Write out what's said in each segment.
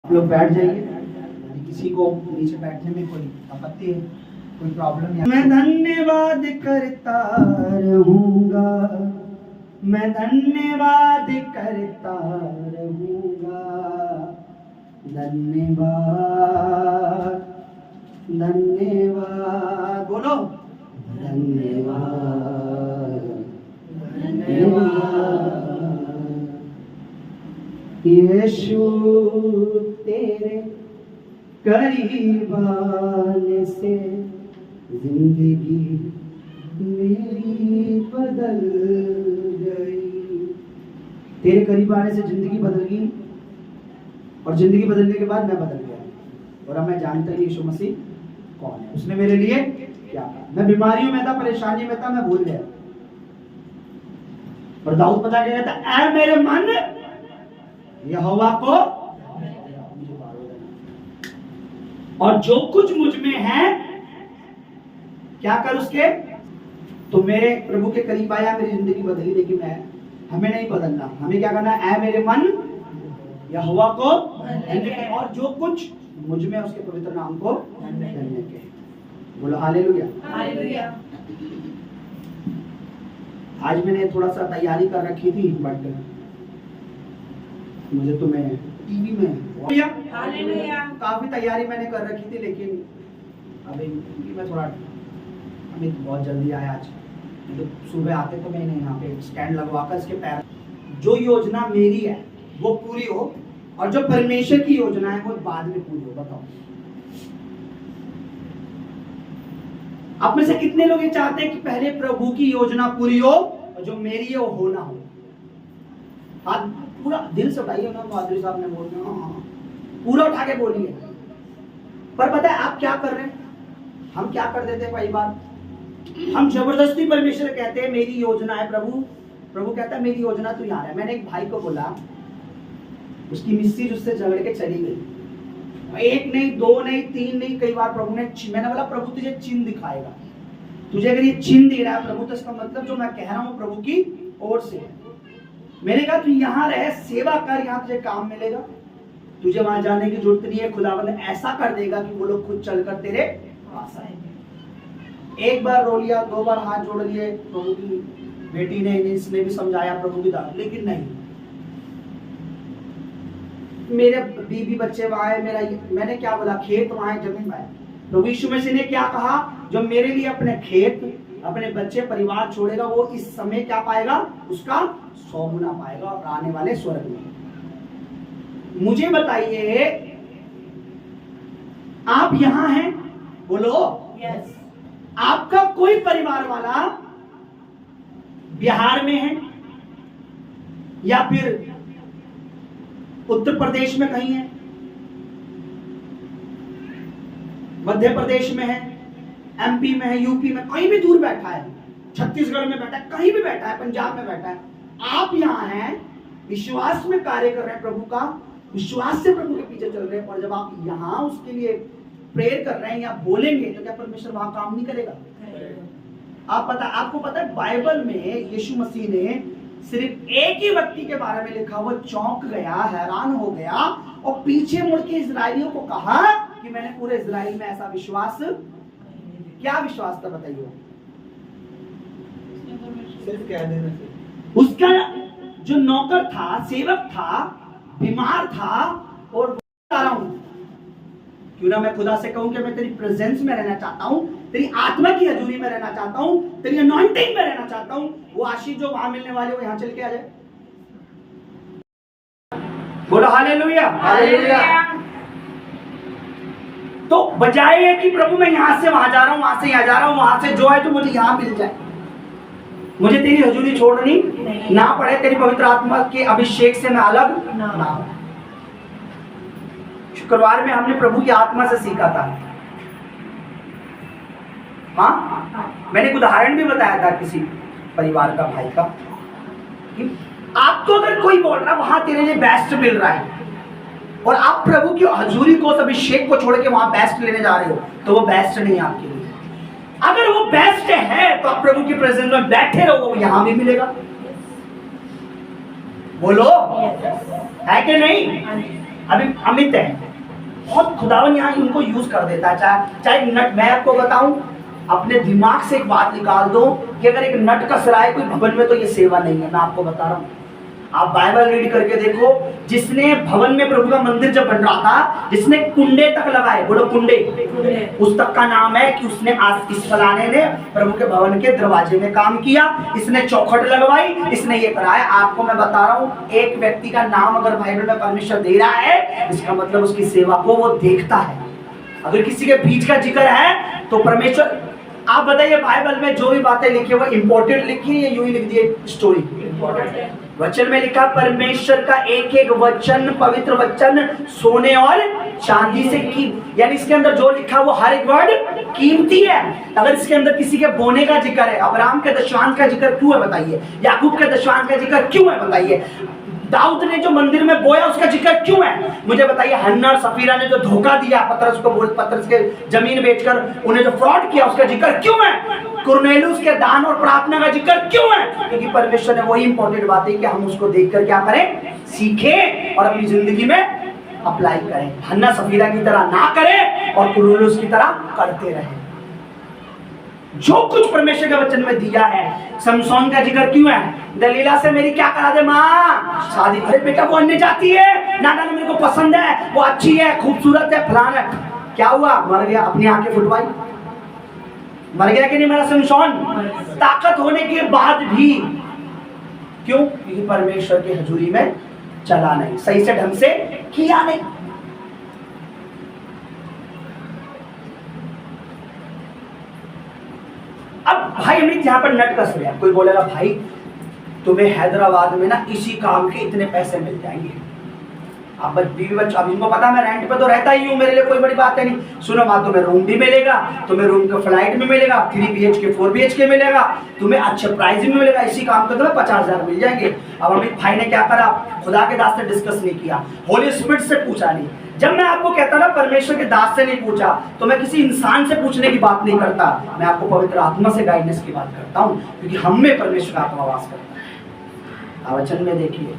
आप लोग बैठ जाइए। किसी को नीचे बैठने में कोई आपत्ति है, कोई प्रॉब्लम नहीं। मैं धन्यवाद करता रहूंगा, मैं धन्यवाद करता रहूंगा, धन्यवाद धन्यवाद बोलो, धन्यवाद धन्यवाद यीशु तेरे करीब आने से जिंदगी मेरी बदल गई। तेरे करीब आने से जिंदगी बदल गई और जिंदगी बदलने के बाद मैं बदल गया और अब मैं जानता हूं यीशु मसीह कौन है, उसने मेरे लिए क्या कहा। मैं बीमारियों में था, परेशानी में था, मैं भूल गया। और दाऊद पता क्या कहता, ऐ मेरे मन यहोवा को और जो कुछ मुझ में है क्या कर उसके। तो मेरे प्रभु के करीब आया, मेरी जिंदगी बदली। लेकिन हमें नहीं बदलना, हमें क्या करना है, मेरे मन यहोवा को और जो कुछ मुझ में उसके पवित्र नाम को धन्य के। बोलो हालेलुया। हालेलुया। आज मैंने थोड़ा सा तैयारी कर रखी थी, बट मुझे तो मैं टीवी में काफी तैयारी मैंने कर रखी थी, लेकिन अभी मैं थोड़ा अभी बहुत जल्दी आया आज। तो सुबह आते तो मैंने यहाँ पे स्टैंड लगवाकर इसके पैर, जो योजना मेरी है वो पूरी हो और जो परमेश्वर की योजना है वो बाद में पूरी हो। बताओ आप में से कितने लोग ये चाहते हैं कि पहले प्रभु की योजना पूरी हो और जो मेरी है वो होना हो। हाथ पूरा दिल से उठाइए ना, पादरी साहब ने बोल दिया, पूरा उठा के बोलिए। पर पता है आप क्या कर रहे हैं, हम क्या कर देते हैं कई बार, हम जबरदस्ती परमेश्वर कहते हैं मेरी योजना है प्रभु, प्रभु कहता है मेरी योजना तो यहाँ है। मैंने एक भाई को बोला, उसकी मिस्सी उससे झगड़ के चली गई, एक नहीं, दो नहीं, तीन नहीं, कई बार प्रभु ने, मैंने बोला प्रभु तुझे चिन्ह दिखाएगा, तुझे अगर ये चिन्ह दे रहा है प्रभु तो इसका मतलब जो मैं कह रहा हूँ प्रभु की ओर से है। मैंने कहा तू यहाँ रह, सेवा कर, यहाँ तुझे काम मिलेगा, तुझे वहां जाने की जरूरत नहीं है, खुदावंद ऐसा कर देगा कि वो लोग खुद चलकर तेरे पास आएंगे। एक बार रो लिया, दो बार हाथ जोड़ लिए, प्रभु की बेटी ने, इसने भी समझाया प्रभु की दान, लेकिन नहीं। मेरे बीबी बच्चे वहां है, मेरा, मैंने क्या बोला, खेत वहां है, जमीन वहां है। प्रभु यीशु मसीह ने क्या कहा, जो मेरे लिए अपने खेत, अपने बच्चे, परिवार छोड़ेगा वो इस समय क्या पाएगा, उसका 100 गुना पाएगा और आने वाले स्वर्ग में। मुझे बताइए आप यहां हैं, बोलो यस। आपका कोई परिवार वाला बिहार में है या फिर उत्तर प्रदेश में कहीं है, मध्य प्रदेश में है, एमपी में है, यूपी में, कहीं भी दूर बैठा है, छत्तीसगढ़ में बैठा है, कहीं भी बैठा है, पंजाब में बैठा है, आप यहाँ हैं, विश्वास में कार्य कर रहे हैं, प्रभु का विश्वास से प्रभु के पीछे चल रहे हैं, और जब आप यहाँ उसके लिए प्रेयर कर रहे हैं या बोलेंगे तो क्या परमेश्वर वहां काम नहीं करेगा। आपको पता है बाइबल में यीशु मसीह ने सिर्फ एक ही व्यक्ति के बारे में लिखा, वो चौंक गया, हैरान हो गया और पीछे मुड़ के इजरायलियों को कहा कि मैंने पूरे इजराइल में ऐसा विश्वास, क्या विश्वास था बताइए, सिर्फ कह देना से। उसका जो नौकर था, सेवक था, बीमार था और बता रहा हूं, क्यों ना मैं खुदा से कहूं कि मैं तेरी प्रेजेंस में रहना चाहता हूं, तेरी आत्मा की हजूरी में रहना चाहता हूं, तेरी अनॉइंटिंग में रहना चाहता हूं, वो आशीष जो वहां मिलने वाले वो यहां चल के आ जाए। बोलो हालेलुया। हालेलुया। तो बजाय कि प्रभु मैं यहां से वहां जा रहा हूं, वहां से यहां जा रहा हूं, वहां से जो है तो मुझे यहां मिल जाए, मुझे तेरी हजूरी छोड़नी ना पड़े, तेरी पवित्र आत्मा के अभिषेक से मैं अलग ना हो। शुक्रवार में हमने प्रभु की आत्मा से सीखा था। हाँ, मैंने एक उदाहरण भी बताया था किसी परिवार का, भाई का, कि आपको अगर कोई बोल रहा है वहां तेरे लिए बेस्ट मिल रहा है और आप प्रभु की हजूरी को, अभिषेक को छोड़ के वहां बेस्ट लेने जा रहे हो, तो वो बेस्ट नहीं है आपके लिए। अगर वो बेस्ट है तो आप प्रभु की प्रेजेंस में बैठे रहो, वो यहां भी मिलेगा। बोलो है कि नहीं? अभी अमित है, बहुत खुदावन यहाँ उनको यूज कर देता है। चाहे नट, मैं आपको बताऊं, अपने दिमाग से एक बात निकाल दो कि अगर एक नट कस रहा है कोई भवन में तो ये सेवा नहीं है। मैं आपको बता रहा हूँ, आप बाइबल रीड करके देखो, जिसने भवन में प्रभु का मंदिर जब बन रहा था, जिसने कुंडे तक लगाए, बोलो कुंडे, उस तक का नाम है कि उसने आज इस फलाने ने प्रभु के भवन के दरवाजे में काम किया, इसने चौखट लगवाई, इसने ये कराया। आपको मैं बता रहा हूँ, एक व्यक्ति का नाम अगर बाइबल में परमेश्वर दे रहा है, इसका मतलब उसकी सेवा को वो देखता है। अगर किसी के बीच का जिक्र है तो परमेश्वर, आप बताइए बाइबल में जो भी बातें लिखी है वो इंपॉर्टेंट लिखी है, यूं ही लिख दिए स्टोरी। वचन में लिखा परमेश्वर का एक एक वचन, पवित्र वचन सोने और चांदी से की, यानी इसके अंदर जो लिखा वो हर एक वर्ड कीमती है। अगर इसके अंदर किसी के बोने का जिक्र है, अब्राहम के दशवांश का जिक्र क्यों है बताइए, याकूब के दशवांश का जिक्र क्यों है बताइए, दाऊद ने जो मंदिर में बोया उसका जिक्र क्यों है मुझे बताइए, हन्ना और सफीरा ने जो धोखा दिया पतरस को, पतरस के जमीन बेचकर उन्हें जो फ्रॉड किया उसका जिक्र क्यों है, कुरनेलुस के दान और प्रार्थना का जिक्र क्यों है, क्योंकि परमेश्वर ने वही इंपॉर्टेंट बात है कि हम उसको देखकर क्या करें, सीखें और अपनी जिंदगी में अप्लाई करें। हन्ना सफीरा की तरह ना करें और कुरनेलुस की तरह करते रहें। जो कुछ परमेश्वर के वचन में दिया है, समसोन का जिक्र क्यों है, दलीला से मेरी क्या करा दे माँ शादी, अरे बेटा वो अन्य जाती है, ना ना मेरे को पसंद है, वो अच्छी है, खूबसूरत है, फलाना है, क्या हुआ, मर गया, अपनी आंखें फुटवाई, मर गया कि नहीं मेरा समसोन, ताकत होने के बाद भी, क्यों, क्योंकि परमेश्वर की हजूरी में चला नहीं, सही से ढंग से किया नहीं। अब भाई अमित यहाँ पर नट कस रहे हैं, कोई बोलेगा भाई तुम्हें हैदराबाद में ना इसी काम के इतने पैसे मिल जाएंगे, अब बीवी बच्चा, अब इनको पता मैं रेंट पे तो रहता ही हूँ, मेरे लिए कोई बड़ी बात है नहीं, सुनो माँ तुम्हें रूम भी मिलेगा, तुम्हें रूम का फ्लाइट में मिलेगा, 3 BHK 4 BHK मिलेगा, तुम्हें अच्छे प्राइस में मिलेगा, इसी काम के तुम्हें 50,000 मिल जाएंगे। अब अमित भाई ने क्या करा, खुदा के दास से डिस्कस नहीं किया, होली स्पिरिट से पूछा नहीं। जब मैं आपको कहता ना परमेश्वर के दास से नहीं पूछा, तो मैं किसी इंसान से पूछने की बात नहीं करता, मैं आपको पवित्र आत्मा से गाइडेंस की बात करता हूँ, क्योंकि हम में परमेश्वर का आत्मा वास करता है। वचन में देखिए,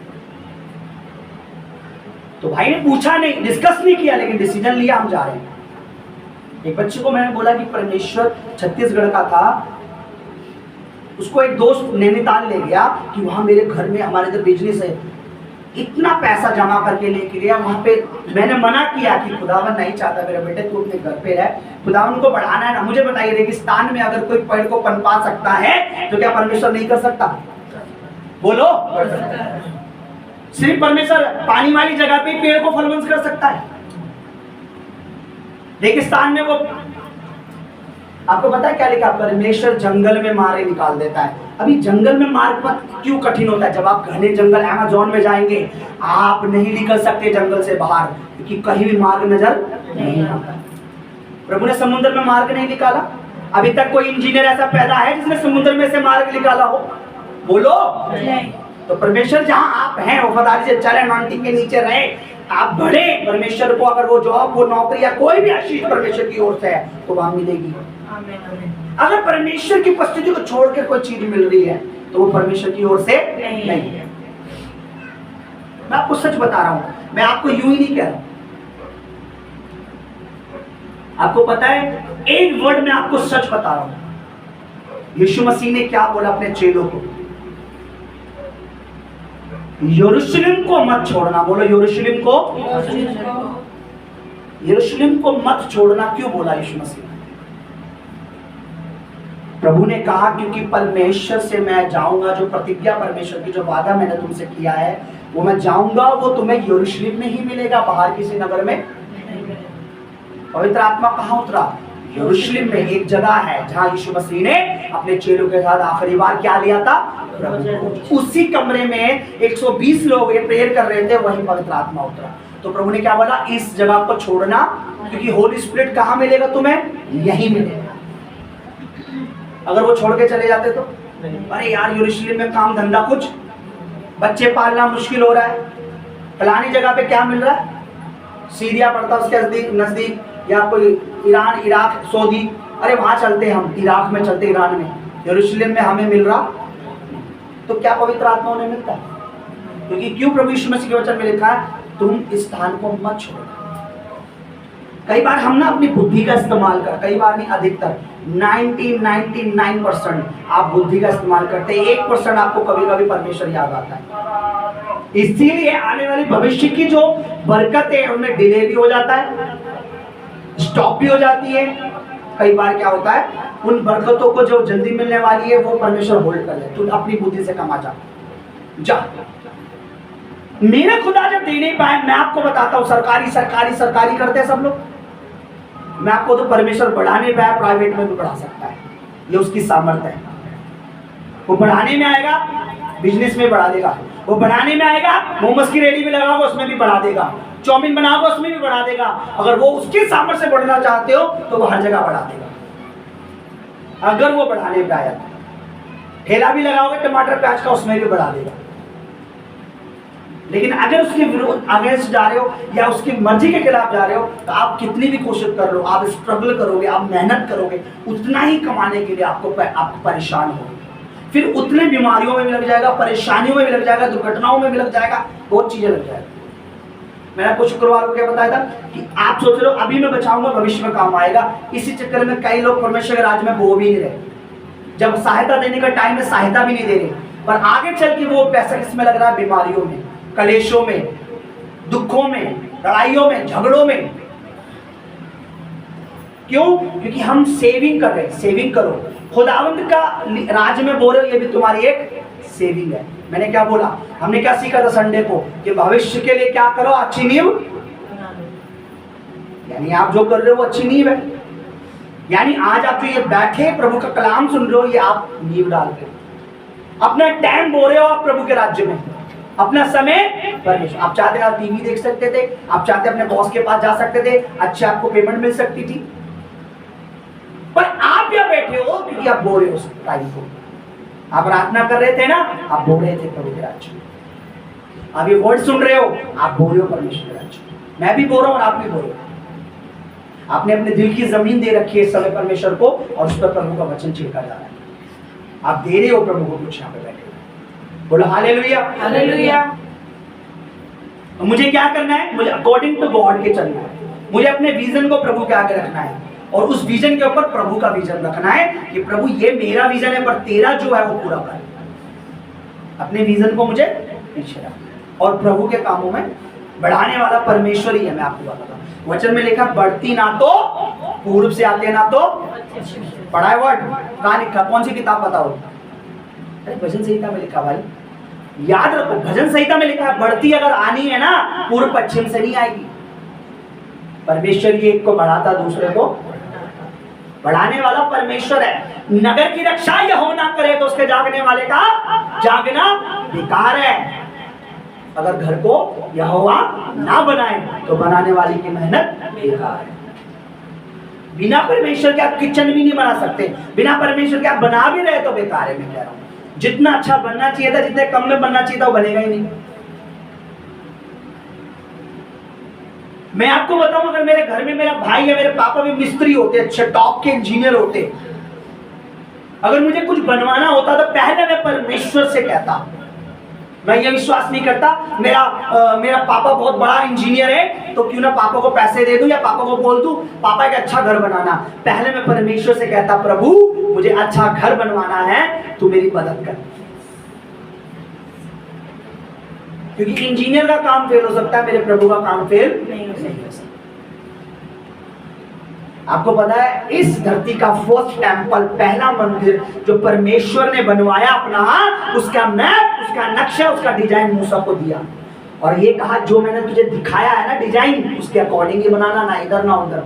तो भाई ने पूछा नहीं, डिस्कस नहीं किया, लेकिन डिसीजन लिया हम जा रहे हैं। एक बच्चे को मैंने बोला कि परमेश्वर छत्तीसगढ़ का था, उसको एक दोस्त नैनीताल ले गया कि वहां मेरे घर में हमारे इधर बिजनेस है, इतना पैसा जमा करके लेके गया वहां पे। मैंने मना किया कि खुदावन नहीं चाहता मेरे बेटे तू अपने घर पे रह, खुदावन को बढ़ाना है ना। मुझे बताइए रेगिस्तान में अगर कोई पेड़ को पनपा सकता है तो क्या परमेश्वर नहीं कर सकता, बोलो। सिर्फ परमेश्वर पानी वाली जगह पे पेड़ को फलवंश कर सकता है, रेगिस्तान में वो, आपको पता है क्या लिखा, परमेश्वर जंगल में मारे निकाल देता है। अभी जंगल में मार्ग पर क्यों कठिन होता है, जब आप घने जंगल अमेज़न में जाएंगे आप नहीं निकल सकते जंगल से बाहर, क्योंकि कहीं भी मार्ग नजर नहीं आता। प्रभु ने समुद्र में मार्ग नहीं निकाला, अभी तक कोई इंजीनियर ऐसा पैदा है जिसने समुद्र में से मार्ग निकाला हो, बोलो। तो परमेश्वर जहां आप हैं वफादारी से चले, अनॉइंटिंग के नीचे रहे, आप बढ़े, परमेश्वर को अगर वो जॉब, वो नौकरी या कोई भी आशीष परमेश्वर की ओर से है तो वहां मिलेगी। अगर परमेश्वर की उपस्थिति को छोड़कर कोई चीज मिल रही है तो वो परमेश्वर की ओर से नहीं है। मैं आपको सच बता रहा हूं, मैं आपको यूं ही नहीं कह रहा। आपको पता है, एक वर्ड में आपको सच बता रहा हूं, यीशु मसीह ने क्या बोला अपने चेलों को, यरूशलेम को मत छोड़ना, बोलो यरूशलेम को, यरूशलेम को मत छोड़ना। क्यों बोला यीशु मसीह? प्रभु ने कहा क्योंकि परमेश्वर से मैं जाऊंगा, जो प्रतिज्ञा परमेश्वर की, जो वादा मैंने तुमसे किया है वो मैं जाऊंगा, वो तुम्हें यरूशलेम में ही मिलेगा, बाहर किसी नगर में। पवित्र आत्मा कहाँ उतरा? यरूशलेम में। एक जगह है जहां यीशु मसीह ने अपने चेलों के साथ आखिरी बार क्या लिया था, उसी कमरे में 120 लोग ये प्रेयर कर रहे थे, वहीं पवित्र आत्मा उतरा। तो प्रभु ने क्या बोला, इस जगह को छोड़ना, क्योंकि होली स्पिरिट कहाँ मिलेगा तुम्हें, यहीं मिलेगा। अगर वो छोड़ के चले जाते तो, अरे यार यरूशलेम में काम धंधा कुछ, बच्चे पालना मुश्किल हो रहा है, फलानी जगह पे क्या मिल रहा है, सीरिया पड़ता उसके नजदीक, या कोई ईरान, इराक, सऊदी, अरे वहां चलते हम, इराक में चलते, ईरान में, यरूशलेम में हमें मिल रहा, तो क्या पवित्र आत्मा उन्हें मिलता है? क्योंकि क्यों प्रभु यीशु मसीह के वचन में लिखा है, तुम इस स्थान को मत छोड़ो। कई बार हम ना अपनी बुद्धि का इस्तेमाल कर, कई बार नहीं, अधिकतर 99% आप बुद्धि का इस्तेमाल करते हैं, 1% आपको कभी कभी परमेश्वर याद आता है। इसीलिए आने वाली भविष्य की जो बरकत है उनमें डिले भी हो जाता है, स्टॉप भी हो जाती है। कई बार क्या होता है, उन बरकतों को जो जल्दी मिलने वाली है वो परमेश्वर होल्ड कर ले। तू अपनी बुद्धि से कमा जा। मेरे खुदा जब दे नहीं पाए, मैं आपको बताता हूं, सरकारी करते हैं सब लोग। मैं आपको तो परमेश्वर बढ़ा नहीं पाया, प्राइवेट में भी बढ़ा सकता है, ये उसकी सामर्थ्य है। वो बढ़ाने में आएगा, बिजनेस में बढ़ा देगा। वो बढ़ाने में आएगा, मोमोज की रेडी में लगाओगे उसमें भी बढ़ा देगा, चाउमीन बनाओगे उसमें भी बढ़ा देगा। अगर वो उसके सामर्थ्य से बढ़ना चाहते हो तो वो हर जगह बढ़ा देगा। अगर वो बढ़ाने में आया, ठेला भी लगाओगे टमाटर प्याज का, उसमें भी बढ़ा देगा। लेकिन अगर उसके विरोध अगेंस्ट जा रहे हो या उसकी मर्जी के खिलाफ जा रहे हो, तो आप कितनी भी कोशिश कर लो, आप स्ट्रगल करोगे, आप मेहनत करोगे, उतना ही कमाने के लिए आप परेशान हो, फिर उतने बीमारियों में भी लग जाएगा, परेशानियों में भी लग जाएगा, दुर्घटनाओं में भी लग जाएगा, बहुत चीजें लग जाएगी। मैंने आपको शुक्रवार को क्या बताया था कि आप सोच रहे हो अभी मैं बचाऊंगा, भविष्य में काम आएगा। इसी चक्कर में कई लोग परमेश्वर के राज में बो भी नहीं रहे। जब सहायता देने का टाइम है, सहायता भी नहीं दे रहे, पर आगे चल के वो पैसा किसमें लग रहा है? बीमारियों में, कलेशों में, दुखों में, लड़ाइयों में, झगड़ों में। क्यों? क्योंकि हम सेविंग कर रहे हैं। सेविंग करो, खुदावंद का राज में बोल रहे हो, ये भी तुम्हारी एक सेविंग है। मैंने क्या बोला, हमने क्या सीखा था संडे को कि भविष्य के लिए क्या करो, अच्छी नींव, यानी आप जो कर रहे हो वो अच्छी नींव है। यानी आज आप जो ये बैठे प्रभु का कलाम सुन रहे हो, ये आप नींव डाल रहे हो, अपना टाइम बो रहे हो आप प्रभु के राज्य में, अपना समय परमेश्वर। आप चाहते आप टीवी देख सकते थे, आप चाहते अपने बॉस के पास जा सकते थे, अच्छे आपको पेमेंट मिल सकती थी, पर आप यहाँ बैठे हो क्योंकि आप बो रहे हो उस टाइम को। आप प्रार्थना कर रहे थे ना, आप बोल रहे थे प्रभु के राज्य में। आप ये वर्ड सुन रहे हो, आप बोल रहे हो परमेश्वर के राज्य में। मैं भी बोल रहा हूँ और आप भी बोल रहे हो। आपने अपने दिल की जमीन दे रखी है समय परमेश्वर को, और उस पर प्रभु का वचन छिड़का जा रहा है। आप दे रहे हो प्रभु को कुछ यहाँ पे बैठे। बोलो हालेलुया, हालेलुया। मुझे क्या करना है? मुझे अकॉर्डिंग टू गॉड के चलना है। मुझे अपने विजन को प्रभु के आगे रखना है, और उस विजन के ऊपर प्रभु का विजन रखना है कि प्रभु ये मेरा विजन है, पर तेरा जो है वो पूरा कर। अपने विजन को मुझे पीछे रखना और प्रभु के कामों में बढ़ाने वाला परमेश्वर ही है। मैं आपको बताता हूँ, वचन में लिखा बढ़ती ना तो पूर्व से आते ना तो। पढ़ा है वर्ड, कहाँ लिखा? कौन सी किताब बताओ? अरे भजन संहिता में लिखा भाई, याद रखो, भजन संहिता में लिखा है बढ़ती अगर आनी है ना, पूर्व पश्चिम से नहीं आएगी। परमेश्वर ही एक को बढ़ाता, दूसरे को बढ़ाने वाला परमेश्वर है। नगर की रक्षा यहोवा ना करे तो उसके जागने वाले का जागना बेकार है। अगर घर को यहोवा ना बनाए तो बनाने वाले की मेहनत बेकार है। बिना परमेश्वर के आप किचन भी नहीं बना सकते, बिना परमेश्वर के आप बना भी रहे तो बेकार है। मैं कह रहा हूं, जितना अच्छा बनना चाहिए था, जितने कम में बनना चाहिए था, वो बनेगा ही नहीं। मैं आपको बताऊं, अगर मेरे घर में मेरा भाई या मेरे पापा भी मिस्त्री होते, अच्छे टॉप के इंजीनियर होते, अगर मुझे कुछ बनवाना होता तो पहले मैं परमेश्वर से कहता। मैं ये विश्वास नहीं करता मेरा पापा बहुत बड़ा इंजीनियर है तो क्यों ना पापा को पैसे दे दूं या पापा को बोल दूं पापा एक अच्छा घर बनाना। पहले मैं परमेश्वर से कहता, प्रभु मुझे अच्छा घर बनवाना है, तू मेरी मदद कर। क्योंकि इंजीनियर का काम फेल हो सकता है, मेरे प्रभु का काम फेल नहीं हो सकता। आपको पता है, इस धरती का फर्स्ट टेंपल, पहला मंदिर जो परमेश्वर ने बनवाया अपना, उसका मैप, उसका नक्शा, उसका डिजाइन मूसा को दिया, और ये कहा जो मैंने तुझे दिखाया है ना डिजाइन, उसके अकॉर्डिंग ही बनाना, ना इधर ना उधर।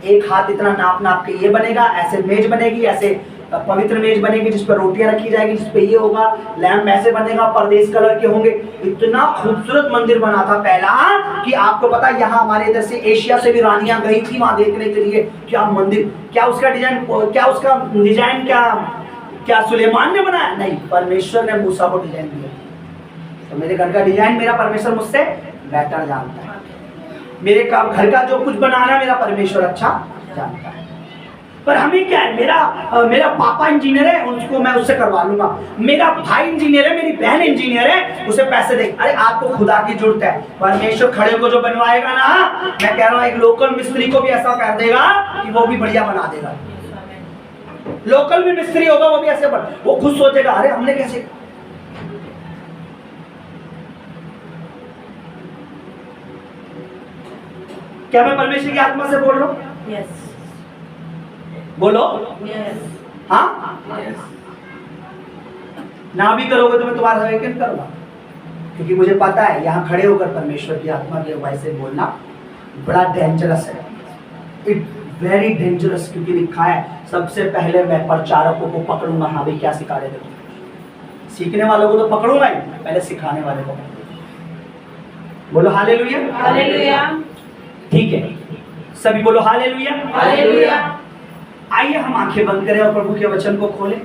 एक हाथ इतना नाप नाप के ये बनेगा, ऐसे मेज बनेगी, ऐसे पवित्र मेज बनेगी जिस पर रोटियां रखी जाएगी, जिस पे ये होगा, लैंप ऐसे बनेगा, परदेश कलर के होंगे। इतना खूबसूरत मंदिर बना था पहला कि आपको पता है यहाँ हमारे इधर से एशिया से भी रानियां गई थी वहां देखने के लिए क्या मंदिर, क्या उसका डिजाइन क्या सुलेमान ने बनाया? नहीं, परमेश्वर ने मूसा को डिजाइन दिया। तो मेरे घर का डिजाइन मेरा परमेश्वर मुझसे बेहतर जानता है। मेरे घर का जो कुछ बनाना मेरा परमेश्वर अच्छा जानता है। पर हमें क्या है, मेरा पापा इंजीनियर है, उसको मैं उससे करवा लूंगा, मेरा भाई इंजीनियर है, मेरी बहन इंजीनियर है, उसे पैसे दे। अरे आपको खुदा की जरूरत है, परमेश्वर खड़े को जो बनवाएगा ना, मैं कह रहा हूँ एक लोकल मिस्त्री को भी ऐसा कर देगा कि वो भी बढ़िया बना देगा। लोकल भी मिस्त्री होगा, वो भी ऐसे वो खुद सोचेगा अरे हमने कैसे। क्या मैं परमेश्वर की आत्मा से बोल रहा हूँ? Yes. बोलो। Yes. हाँ Yes. ना भी करोगे तो मैं तुम्हारा वेकेंट करूंगा, क्योंकि मुझे पता है यहाँ खड़े होकर परमेश्वर की आत्मा की अगुवाई से बोलना बड़ा डेंजरस है। इट वेरी डेंजरस, क्योंकि लिखा है सबसे पहले मैं प्रचारकों को पकड़ूंगा। हाँ भाई क्या सिखा रहे थे तुम? सीखने वालों को तो पकड़ूंगा ही, पहले सिखाने वाले को। बोलो हालेलुया। हालेलुया। ठीक है, सभी बोलो हालेलुया। हालेलुया। आइए हम आंखें बंद करें और प्रभु के वचन को खोलें,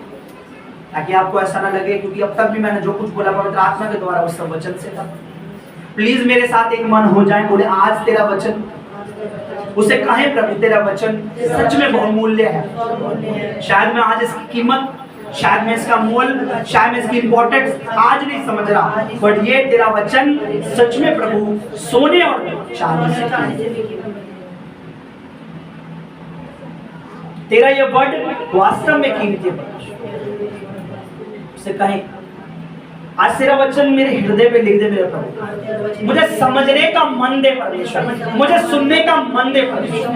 ताकि आपको ऐसा ना लगे, क्योंकि अब तक भी मैंने जो कुछ बोला पवित्र आत्मा के द्वारा वो सब वचन से था। प्लीज मेरे साथ एक मन हो जाए, बोले आज तेरा वचन, उसे कहें प्रभु तेरा वचन सच में बहुमूल्य है। शायद मैं आज इसकी कीमत, शायद मैं इसका मोल, शायद मैं इसकी इंपॉर्टेंस आज नहीं समझ रहा, बट ये तेरा वचन सच में प्रभु सोने और चांदी से, तेरा ये वर्ड वास्तव में कीमती है। उसे कहें आज तेरा वचन मेरे हृदय पे लिख दे मेरे प्रभु, मुझे समझने का मन दे परमेश्वर, मुझे सुनने का मन दे परमेश्वर।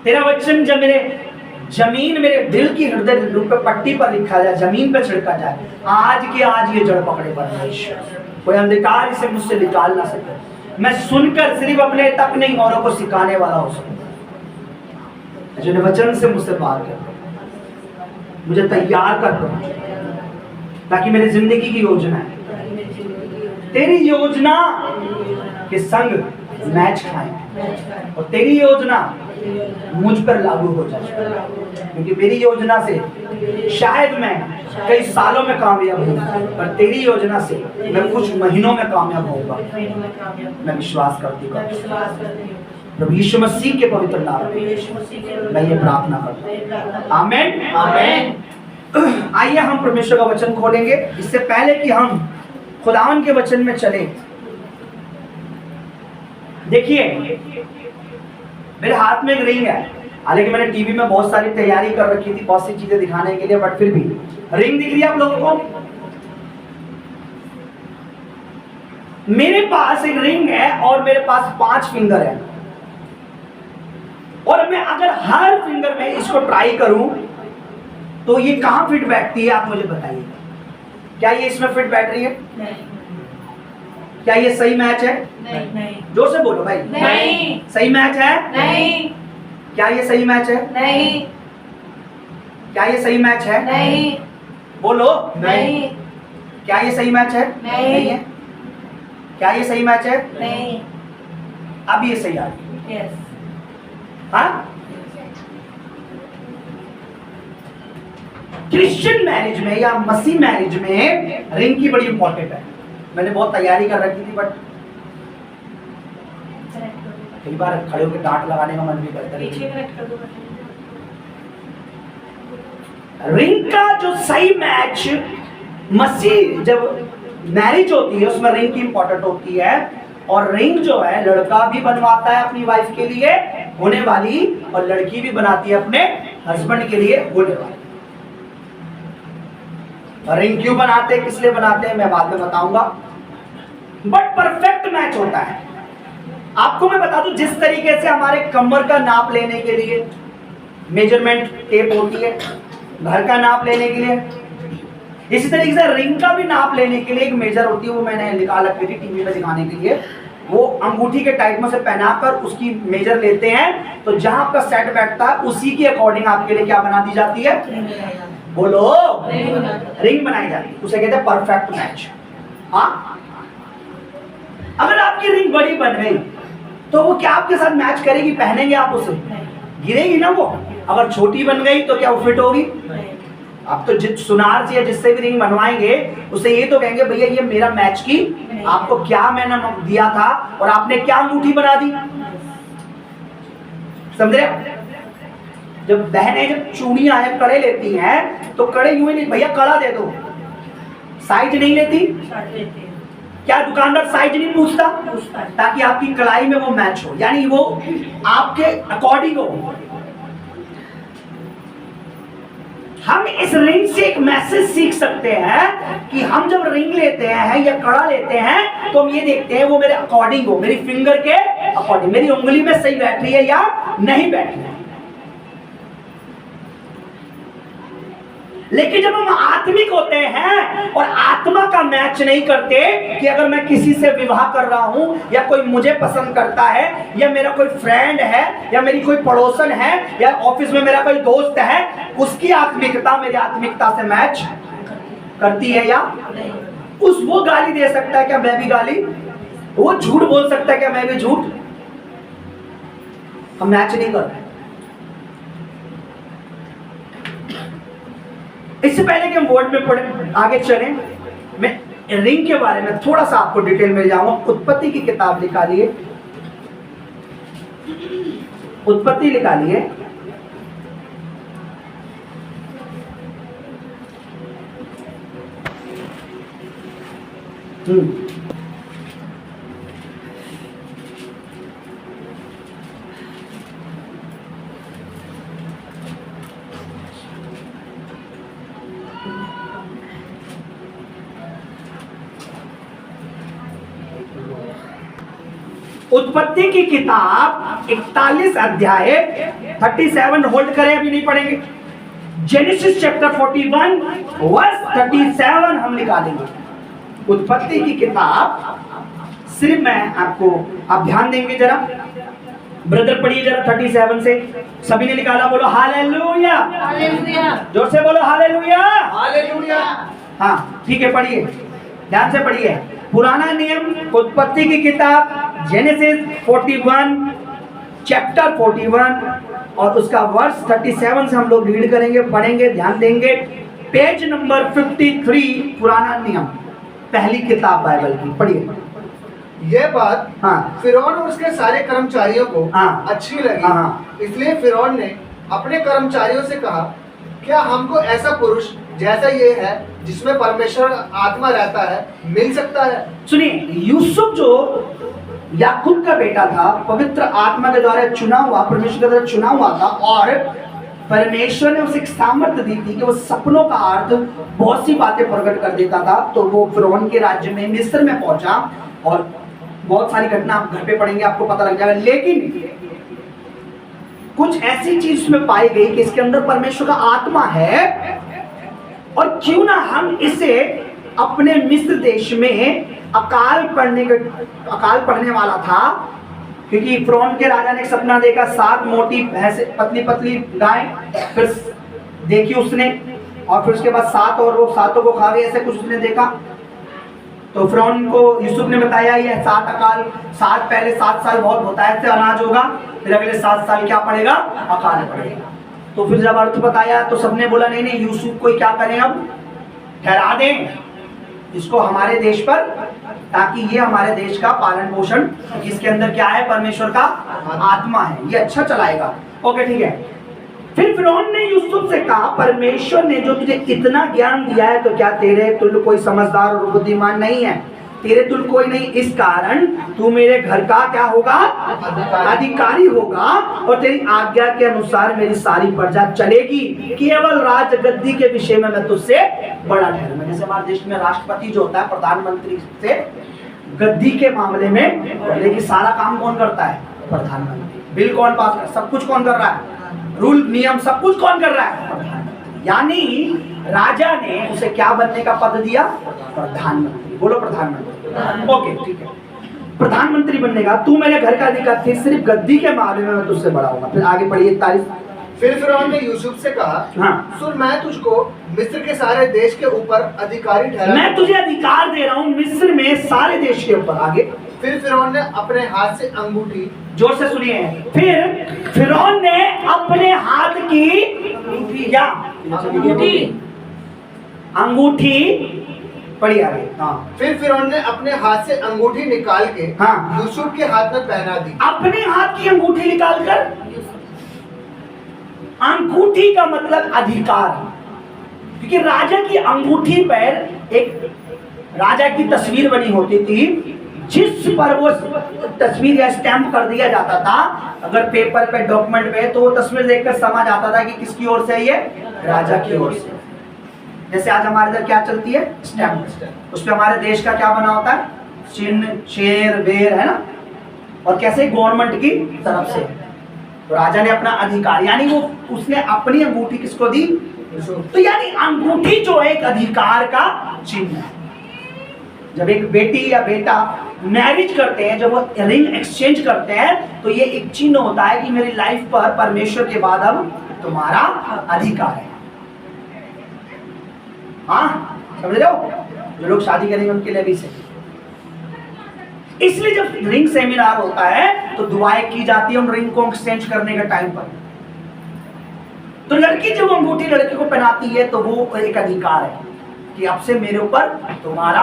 तेरा वचन जब मेरे दिल की हृदय रूप पे पट्टी पर लिखा जाए, जमीन पे छिड़का जाए, आज के आज ये जड़ पकड़े परमेश्वर, कोई अंधकार इसे मुझसे निकाल ना सके। मैं सुनकर सिर्फ अपने तक नहीं औरों को सिखाने वाला हो सकूं। जो वचन से मुझसे बात कर, मुझे तैयार कर दो, ताकि मेरी जिंदगी की योजना है तेरी योजना के संग मैच खाएं, और तेरी योजना मुझ पर लागू हो जाए, क्योंकि मेरी योजना से शायद मैं कई सालों में कामयाब हूँ, पर तेरी योजना से मैं कुछ महीनों में कामयाब होऊंगा। मैं विश्वास करती हूँ प्रभु यीशु मसीह के पवित्र नाम में मैं ये प्रार्थना करता हूँ, आमीन आमीन। आइए हम परमेश्वर का वचन खोलेंगे। इससे पहले कि हम खुदावन के वचन में चले, देखिए मेरे हाथ में एक रिंग है। हालांकि मैंने टीवी में बहुत सारी तैयारी कर रखी थी, बहुत सी चीजें दिखाने के लिए, बट फिर भी रिंग दिख रही है आप लोगों को? मेरे पास एक रिंग है और मेरे पास 5 फिंगर है, और मैं अगर हर फिंगर में इसको ट्राई करूं तो ये कहां फिट बैठती है, आप मुझे बताइए। क्या ये इसमें फिट बैठ रही है? नहीं। क्या ये सही मैच है? नहीं। जोर से बोलो भाई। नहीं। सही मैच है? नहीं। क्या ये सही मैच है? नहीं। क्या ये सही मैच है? नहीं। बोलो। नहीं। क्या ये सही मैच है? नहीं। है? क्या ये सही मैच है? नहीं। अब ये सही आ रही है। Yes. हाँ? क्रिश्चियन मैरिज में या मसीह मैरिज में रिंग की बड़ी इंपॉर्टेंट है। मैंने बहुत तैयारी कर रखी थी, बट कई बार खड़े होकर डांट लगाने का मन भी करता है। रिंग का जो सही मैच, मसीह जब मैरिज होती है उसमें रिंग की इंपॉर्टेंट होती है, और रिंग जो है लड़का भी बनवाता है अपनी वाइफ के लिए होने वाली, और लड़की भी बनाती है अपने हस्बैंड के लिए होने वाली। रिंग क्यों बनाते हैं, किस लिए बनाते हैं, मैं बाद में बताऊंगा, बट परफेक्ट मैच होता है। आपको मैं बता दूं, जिस तरीके से हमारे कमर का नाप लेने के लिए मेजरमेंट टेप होती है, घर का नाप लेने के लिए, इसी तरीके से रिंग का भी नाप लेने के लिए एक मेजर होती है। वो मैंने निकाल रखी थी टीवी में दिखाने के लिए। वो अंगूठी के टाइप में से पहनाकर उसकी मेजर लेते हैं, तो जहां आपका सेट बैठता है उसी के अकॉर्डिंग आपके लिए क्या बना दी जाती है? बोलो। रिंग बनाई जाती है, उसे कहते हैं परफेक्ट मैच। हाँ, अगर आपकी रिंग बड़ी बन गई तो वो क्या आपके साथ मैच करेगी? पहनेंगे आप उसे? गिरेगी ना वो। अगर छोटी बन गई तो क्या वो फिट होगी? आप तो जिस सुनार से या जिससे भी रिंग बनवाएंगे उसे ये तो कहेंगे भैया ये मेरा मैच की, आपको क्या मैंने दिया था और आपने क्या अंगूठी बना दी। समझ रहे? जब बहनें जब चूड़ियां या कड़े लेती हैं तो कड़े यूं ही नहीं, भैया कड़ा दे दो, साइज नहीं लेती। क्या दुकानदार साइज नहीं पूछता? ताकि आपकी कलाई में वो मैच हो, यानी वो आपके अकॉर्डिंग हो। हम इस रिंग से एक मैसेज सीख सकते हैं कि हम जब रिंग लेते हैं या कड़ा लेते हैं तो हम ये देखते हैं वो मेरे अकॉर्डिंग हो, मेरी फिंगर के अकॉर्डिंग, मेरी उंगली में सही बैठ रही है या नहीं बैठ रही है। लेकिन जब हम आत्मिक होते हैं और आत्मा का मैच नहीं करते कि अगर मैं किसी से विवाह कर रहा हूं या कोई मुझे पसंद करता है या मेरा कोई फ्रेंड है या मेरी कोई पड़ोसन है या ऑफिस में मेरा कोई दोस्त है, उसकी आत्मिकता मेरी आत्मिकता से मैच करती है या वो गाली दे सकता है क्या मैं भी गाली, वो झूठ बोल सकता है क्या मैं भी झूठ, हम मैच नहीं करते। इससे पहले कि हम वर्ड में पढ़े आगे चलें, मैं रिंग के बारे में थोड़ा सा आपको डिटेल में जाऊंगा। उत्पत्ति की किताब निकालिए, उत्पत्ति निकालिए, उत्पत्ति की किताब 41 अध्याय 37 होल्ड करें, अभी नहीं पढ़ेंगे। जेनेसिस चैप्टर 41 वर्स 37 हम निकालेंगे। उत्पत्ति की किताब सिर्फ मैं आपको, आप ध्यान देंगे जरा, ब्रदर पढ़िए जरा 37 से। सभी ने निकाला, बोलो हालेलुया, जोर से बोलो हालेलुया, हालेलुया। हाँ ठीक है, पढ़िए, ध्यान से पढ़िए। पुराना नियम उत्पत्ति की किताब जेनेसिस 41 चैप्टर 41 और उसका वर्स 37 से हम लोग रीड करेंगे, पढ़ेंगे, ध्यान देंगे। पेज नंबर 53 पुराना नियम, पहली किताब बाइबल की, पढ़िए। यह बात हाँ। फिरौन और उसके सारे कर्मचारियों को हाँ। अच्छी लगी। हाँ। इसलिए फिरौन ने अपने कर्मचारियों से कहा, क्या हमको ऐसा पुरुष जैसा ये है जिसमें परमेश्वर आत्मा रहता है मिल सकता है? सुनिए, यूसुफ जो याकूब का बेटा था, पवित्र आत्मा के द्वारा चुना हुआ, परमेश्वर के द्वारा चुना हुआ था, और परमेश्वर ने उसे एक सामर्थ्य दी थी कि वो सपनों का अर्थ बहुत सी बातें प्रकट कर देता था। तो वो फिरौन के राज्य में मिस्र में पहुंचा और बहुत सारी घटना आप घर पे पढ़ेंगे, आपको पता लग जाएगा। लेकिन कुछ ऐसी चीज उसमें पाई गई कि इसके अंदर परमेश्वर का आत्मा है, और क्यों ना हम इसे अपने मिस्र देश में अकाल पड़ने वाला था, क्योंकि फिरौन के राजा ने एक सपना देखा, 7 मोटी भैंसे, पतली पतली गाय, फिर देखी उसने, और फिर उसके बाद 7 और वो 7 को खा गई, ऐसे कुछ उसने देखा। तो फिरौन को यूसुफ ने बताया ये 7 अकाल, 7 पहले 7 साल बहुत होता है, ऐसे अनाज होगा, फिर अगले 7 साल क्या पड़ेगा, अकाल पड़ेगा। तो फिर जब अर्थ बताया तो सबने बोला नहीं नहीं, यूसुफ को क्या करें, अब ठहरा दें इसको हमारे देश पर, ताकि ये हमारे देश का पालन पोषण, इसके अंदर क्या है, परमेश्वर का आत्मा है, ये अच्छा चलाएगा। ओके ठीक है। फिर फिरौन ने यूसुफ से कहा, परमेश्वर ने जो तुझे इतना ज्ञान दिया है तो क्या तेरे तुल्य कोई समझदार और बुद्धिमान नहीं है? तेरे तुल्य कोई नहीं, इस कारण तू मेरे घर का क्या होगा, अधिकारी होगा, और तेरी आज्ञा के अनुसार मेरी सारी प्रजा चलेगी। केवल राज गद्दी के विषय में मैं तुझसे बड़ा ठहरूंगा। जैसे हमारे देश में राष्ट्रपति जो होता है, प्रधानमंत्री से गद्दी के मामले में, लेकिन सारा काम कौन करता है, प्रधानमंत्री। बिल कौन पास कर, सब कुछ कौन कर रहा है, रूल नियम सब कुछ कौन कर रहा है, यानी राजा ने उसे क्या बनने का पद दिया, प्रधानमंत्री। बोलो प्रधानमंत्री। ओके ठीक है, प्रधानमंत्री बनने का, तू मेरे घर का अधिकारी, सिर्फ गद्दी के मामले में मैं तुझसे बड़ा होगा। फिर आगे पढ़िए 41। फिर फिरौन ने यूसुफ से कहा, हाँ। सुन, मैं तुझको मिस्र के सारे देश के ऊपर अधिकारी ठहरा, मैं तुझे अधिकार दे रहा हूँ मिस्र में सारे देश के ऊपर। आगे फिर फिरौन ने अपने हाथ से अंगूठी, जोर से सुनिए, फिर फिरौन ने अपने हाथ की क्या, अंगूठी पढ़िए आगे। हाँ। फिर फिरौन ने अपने हाथ से अंगूठी निकाल के हाँ। यूसुफ के हाथ में पहना दी। अपने हाथ की अंगूठी निकालकर अंगूठी का मतलब अधिकार, क्योंकि राजा की अंगूठी पर एक राजा की तस्वीर बनी होती थी, जिस पर वो तस्वीर या स्टैम्प कर दिया जाता था, अगर पेपर पे डॉक्यूमेंट पे, तो वो तस्वीर देखकर समझ आता था कि किसकी ओर से है, ये राजा की ओर से। जैसे आज हमारे इधर क्या चलती है, स्टैम्प, उस पे हमारे देश का क्या बना होता है, चिन्ह, शेर, बेर, है ना, और कैसे गवर्नमेंट की तरफ से। तो राजा ने अपना अधिकार, यानी वो उसने अपनी अंगूठी किसको दी, तो यानी अंगूठी जो एक अधिकार का चिन्ह है। जब एक बेटी या बेटा मैरिज करते हैं, जब वो रिंग एक्सचेंज करते हैं, तो ये एक चिन्ह होता है कि मेरी लाइफ पर परमेश्वर के बाद अब तुम्हारा अधिकार है। हाँ, समझ रहे हो, जो लोग शादी करेंगे उनके लिए भी सही। इसलिए जब रिंग सेमिनार होता है तो दुआएं की जाती है उन रिंग को एक्सचेंज करने के टाइम पर। तो लड़की जब अंगूठी लड़के को पहनाती है तो वो एक अधिकार है कि अब से मेरे ऊपर तुम्हारा,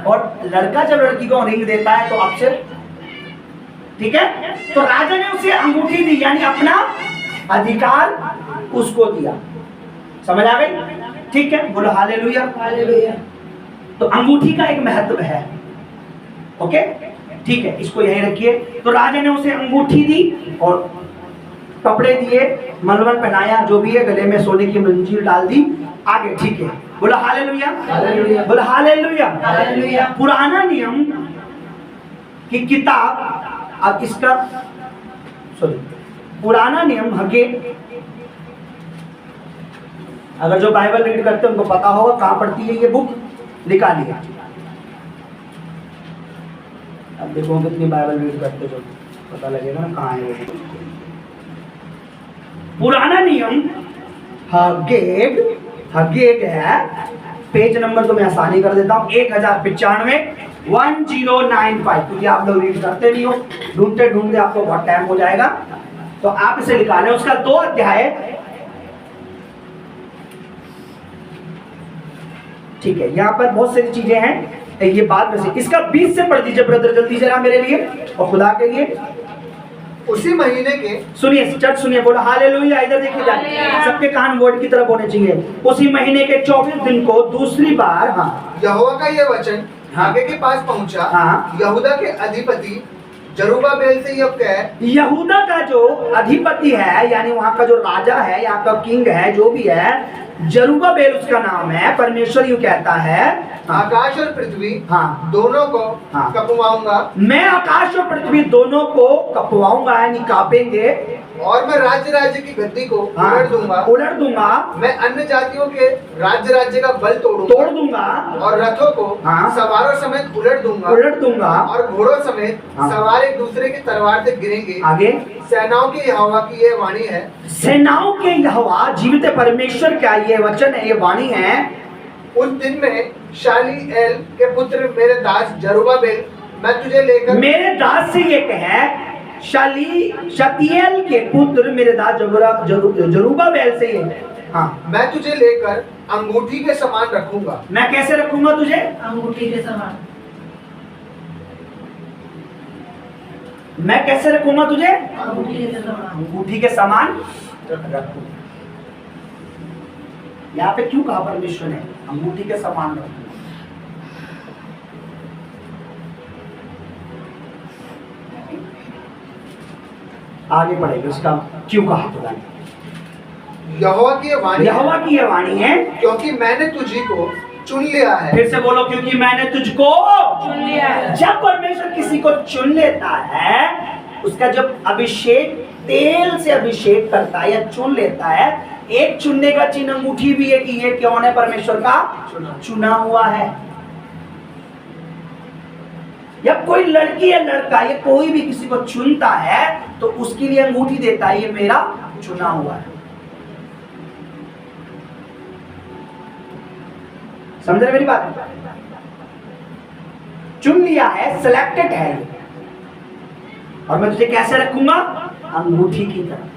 और लड़का जब लड़की को रिंग देता है तो अब से, ठीक है। तो राजा ने उसे अंगूठी दी, यानी अपना अधिकार उसको दिया। समझ आ गई? ठीक है, बोलो हालेलुया। हालेलुया। तो अंगूठी का एक महत्व है। ओके, ठीक है, इसको यहीं रखिए। तो राजा ने उसे अंगूठी दी और कपड़े दिए, मलमल पहनाया, जो भी है, गले में सोने की मंजीर डाल दी। आगे, ठीक है, बोलो हालेलुया। हालेलुया। बोलो हालेलुया। हालेलुया। पुराना नियम की किताब, अब इसका पुराना नियम हगे, अगर जो बाइबल रीड करते हैं उनको पता होगा कहां पढ़ती है ये बुक, निकालिए। अब देखो कितनी बाइबल रीड करते हो, पता लगेगा ना कहाँ है वो बुक। पुराना नियम हगेग, हगेग है, पेज नंबर तो मैं आसानी कर देता हूँ, 1095 1095, क्योंकि आप लोग रीड करते नहीं हो, ढूंढते ढूंढते आपको बहुत टाइम हो जाएगा, तो आप इसे निकालें। उसका 2 अध्याय, ठीक है, यहाँ पर बहुत सारी चीजें हैं, ये बात में से इसका 20 से पढ़ दीजिए ब्रदर, जल्दी जरा मेरे लिए और खुदा के लिए। उसी महीने के, सुनिए चर्च, सुनिए, बोलो हालेलुया। इधर देखिए जाए, सबके कान वर्ड की तरफ होने चाहिए। उसी महीने के 24 दिन को दूसरी बार, हाँ, यहोवा का यह वचन हागे के पास पहुंचा। हाँ। यहूदा के अधिपति जरुब्बाबेल से यह कह, यहूदा का जो अधिपति है, यानी वहां का जो राजा है, यहाँ का किंग है, जो भी है, जरुब्बाबेल उसका नाम है। परमेश्वर यूं कहता है, हाँ, आकाश और पृथ्वी, हाँ, दोनों को हाँ, कपवाऊंगा, मैं आकाश और पृथ्वी दोनों को कपवाऊंगा, यानी कांपेंगे, और मैं राज्य राज्य की गद्दी को हाँ, उलट दूंगा, उलट दूंगा, मैं अन्य जातियों के राज्य राज्य का बल तोड़ दूंगा, और रथों को, हाँ, सवारों समेत उलट दूंगा, और घोड़ों समेत, हाँ, सवार एक दूसरे की तलवार से गिरेंगे। आगे, सेनाओं के यहोवा की यह वाणी है, सेनाओं के यहोवा जीवित परमेश्वर का ये वचन है, ये वाणी है। उस दिन में शालीएल के पुत्र मेरे दास जरुब्बाबेल, मैं तुझे लेकर, मेरे दास से ये कहे, शतीएल के पुत्र मेरे दास जरुब्बाबेल से ये, हाँ, मैं तुझे लेकर अंगूठी के समान रखूंगा। मैं कैसे रखूंगा तुझे? अंगूठी के समान। मैं कैसे रखूंगा तुझे? अंगूठी के समान। अंगूठी के समान रखूंगा। यहाँ पे क्यों कहा परमेश्वर ने अंगूठी के समान रखूंगा? आगे बढ़ेगा, उसका क्यों कहा खुदा ने। यहोवा की यह वाणी, यहोवा की यह वाणी है, क्योंकि मैंने तुझी को चुन लिया है। फिर से बोलो, क्योंकि मैंने तुझको चुन लिया है। जब परमेश्वर किसी को चुन लेता है, उसका जब अभिषेक, तेल से अभिषेक करता है या चुन लेता है, एक चुनने का चिन्ह अंगूठी भी है कि ये कौन है, परमेश्वर का चुना हुआ है। या कोई लड़की या लड़का, ये कोई भी किसी को चुनता है तो उसके लिए अंगूठी देता है, ये मेरा चुना हुआ है। समझ रहे मेरी बात? चुन लिया है, सिलेक्टेड है ये। और मैं तुझे कैसे रखूंगा? अंगूठी की तरह।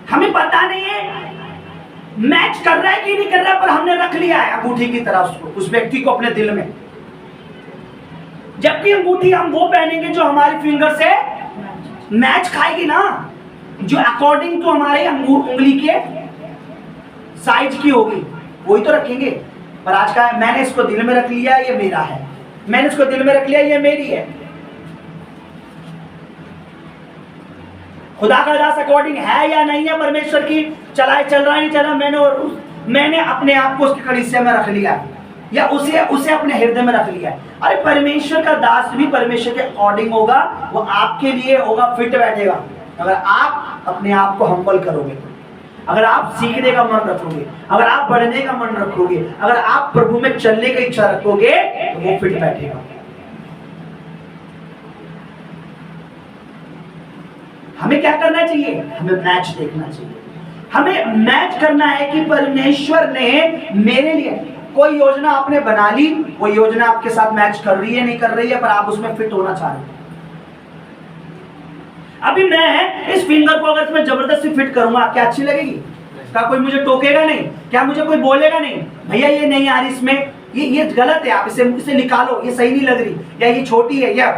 हमें पता नहीं है मैच कर रहा है कि नहीं कर रहा है, पर हमने रख लिया है अंगूठी की तरह उसको, उस व्यक्ति को अपने दिल में। जबकि अंगूठी हम वो पहनेंगे जो हमारी फिंगर से मैच खाएगी ना, जो अकॉर्डिंग टू हमारे उंगली के साइज की होगी, वही तो रखेंगे। पर आज का मैंने इसको दिल में रख लिया, ये मेरा है, मैंने इसको दिल में रख लिया, ये मेरी है। खुदा का दास अकॉर्डिंग है या नहीं है परमेश्वर की, चल रहा है नहीं चला, मैंने अपने आप को उसके कलीसिया में रख लिया या उसे अपने हृदय में रख लिया। अरे परमेश्वर का दास भी परमेश्वर के अकॉर्डिंग होगा, वो आपके लिए होगा, फिट बैठेगा। अगर आप अपने आप को हम्बल करोगे, अगर आप सीखने का मन रखोगे, अगर आप बढ़ने का मन रखोगे, अगर आप प्रभु में चलने की इच्छा रखोगे, तो वो फिट बैठेगा। हमें क्या करना चाहिए? हमें मैच देखना चाहिए। हमें मैच करना है कि परमेश्वर ने मेरे लिए कोई योजना आपने बना ली, वो योजना आपके साथ मैच कर रही है नहीं कर रही है, पर आप उसमें फिट होना चाह रहे हो। अभी मैं इस फिंगर को अगर मैं जबरदस्ती फिट करूंगा, क्या अच्छी लगेगी? क्या कोई मुझे टोकेगा नहीं? क्या मुझे कोई बोलेगा नहीं भैया ये नहीं यार, इसमें ये गलत है, आप इसे निकालो, ये सही नहीं लग रही, या ये छोटी है? या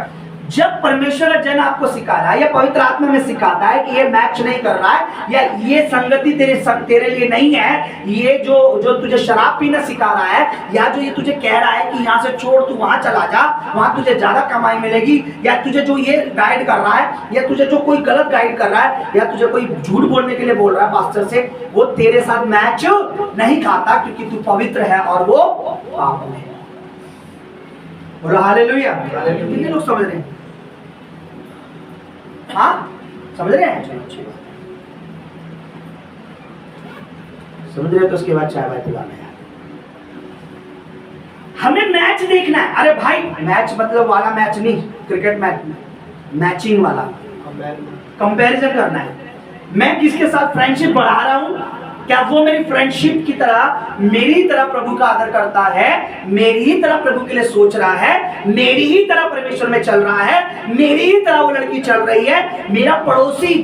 जब परमेश्वर का जन आपको सिखा रहा है या पवित्र आत्मा में सिखाता है कि ये मैच नहीं कर रहा है, या ये संगति तेरे लिए नहीं है, ये जो तुझे शराब पीना सिखा रहा है, या जो ये तुझे कह रहा है कि यहाँ से छोड़ तू वहां चला जा, वहां तुझे ज्यादा कमाई मिलेगी, या तुझे जो ये गाइड कर रहा है, या तुझे जो कोई गलत गाइड कर रहा है, या तुझे कोई झूठ बोलने के लिए बोल रहा है पास्टर से, वो तेरे साथ मैच नहीं खाता, क्योंकि तू पवित्र है और वो पाप में है। बोलो हालेलुया। कितने लोग समझ रहे हैं? हाँ समझ रहे हैं? समझ रहे हैं तो उसके बाद चाय वाय पिलाना है। हमें मैच देखना है। अरे भाई मैच मतलब वाला मैच नहीं, क्रिकेट मैच, मैचिंग वाला, कंपैरिजन करना है। मैं किसके साथ फ्रेंडशिप बढ़ा रहा हूं, क्या वो मेरी फ्रेंडशिप की तरह मेरी तरह प्रभु का आदर करता है, मेरी ही तरह प्रभु के लिए सोच रहा है, मेरी ही तरह परमेश्वर में चल रहा है, मेरी ही तरह वो लड़की चल रही है, मेरा पड़ोसी।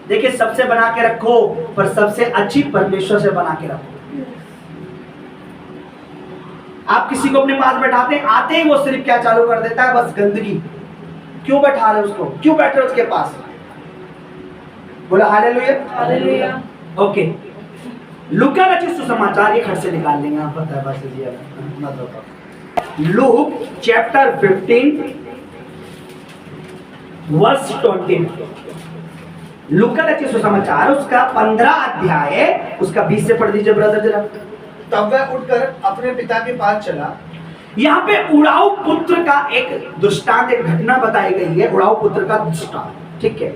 देखिए सबसे बना के रखो, पर सबसे अच्छी परमेश्वर से बना के रखो। आप किसी को अपने पास बैठाते हैं, आते ही वो सिर्फ क्या चालू कर देता है, बस गंदगी। क्यों बैठा रहे उसको, क्यों बैठ रहे उसके पास? बोला हालेलुया। हालेलुया। ओके, लूका रचित सुसमाचार, ये खट से निकाल लेंगे आप, पता है बस ये मतलब लूक चैप्टर 15 वर्स 20। लूका रचित सुसमाचार उसका 15 अध्याय उसका 20 से पढ़ दीजिए ब्रदर जरा। तब वह उठकर अपने पिता के पास चला। यहाँ पे उड़ाऊ पुत्र का एक दृष्टांत, एक घटना बताई गई है, उड़ाऊ पुत्र का दृष्टांत, ठीक है।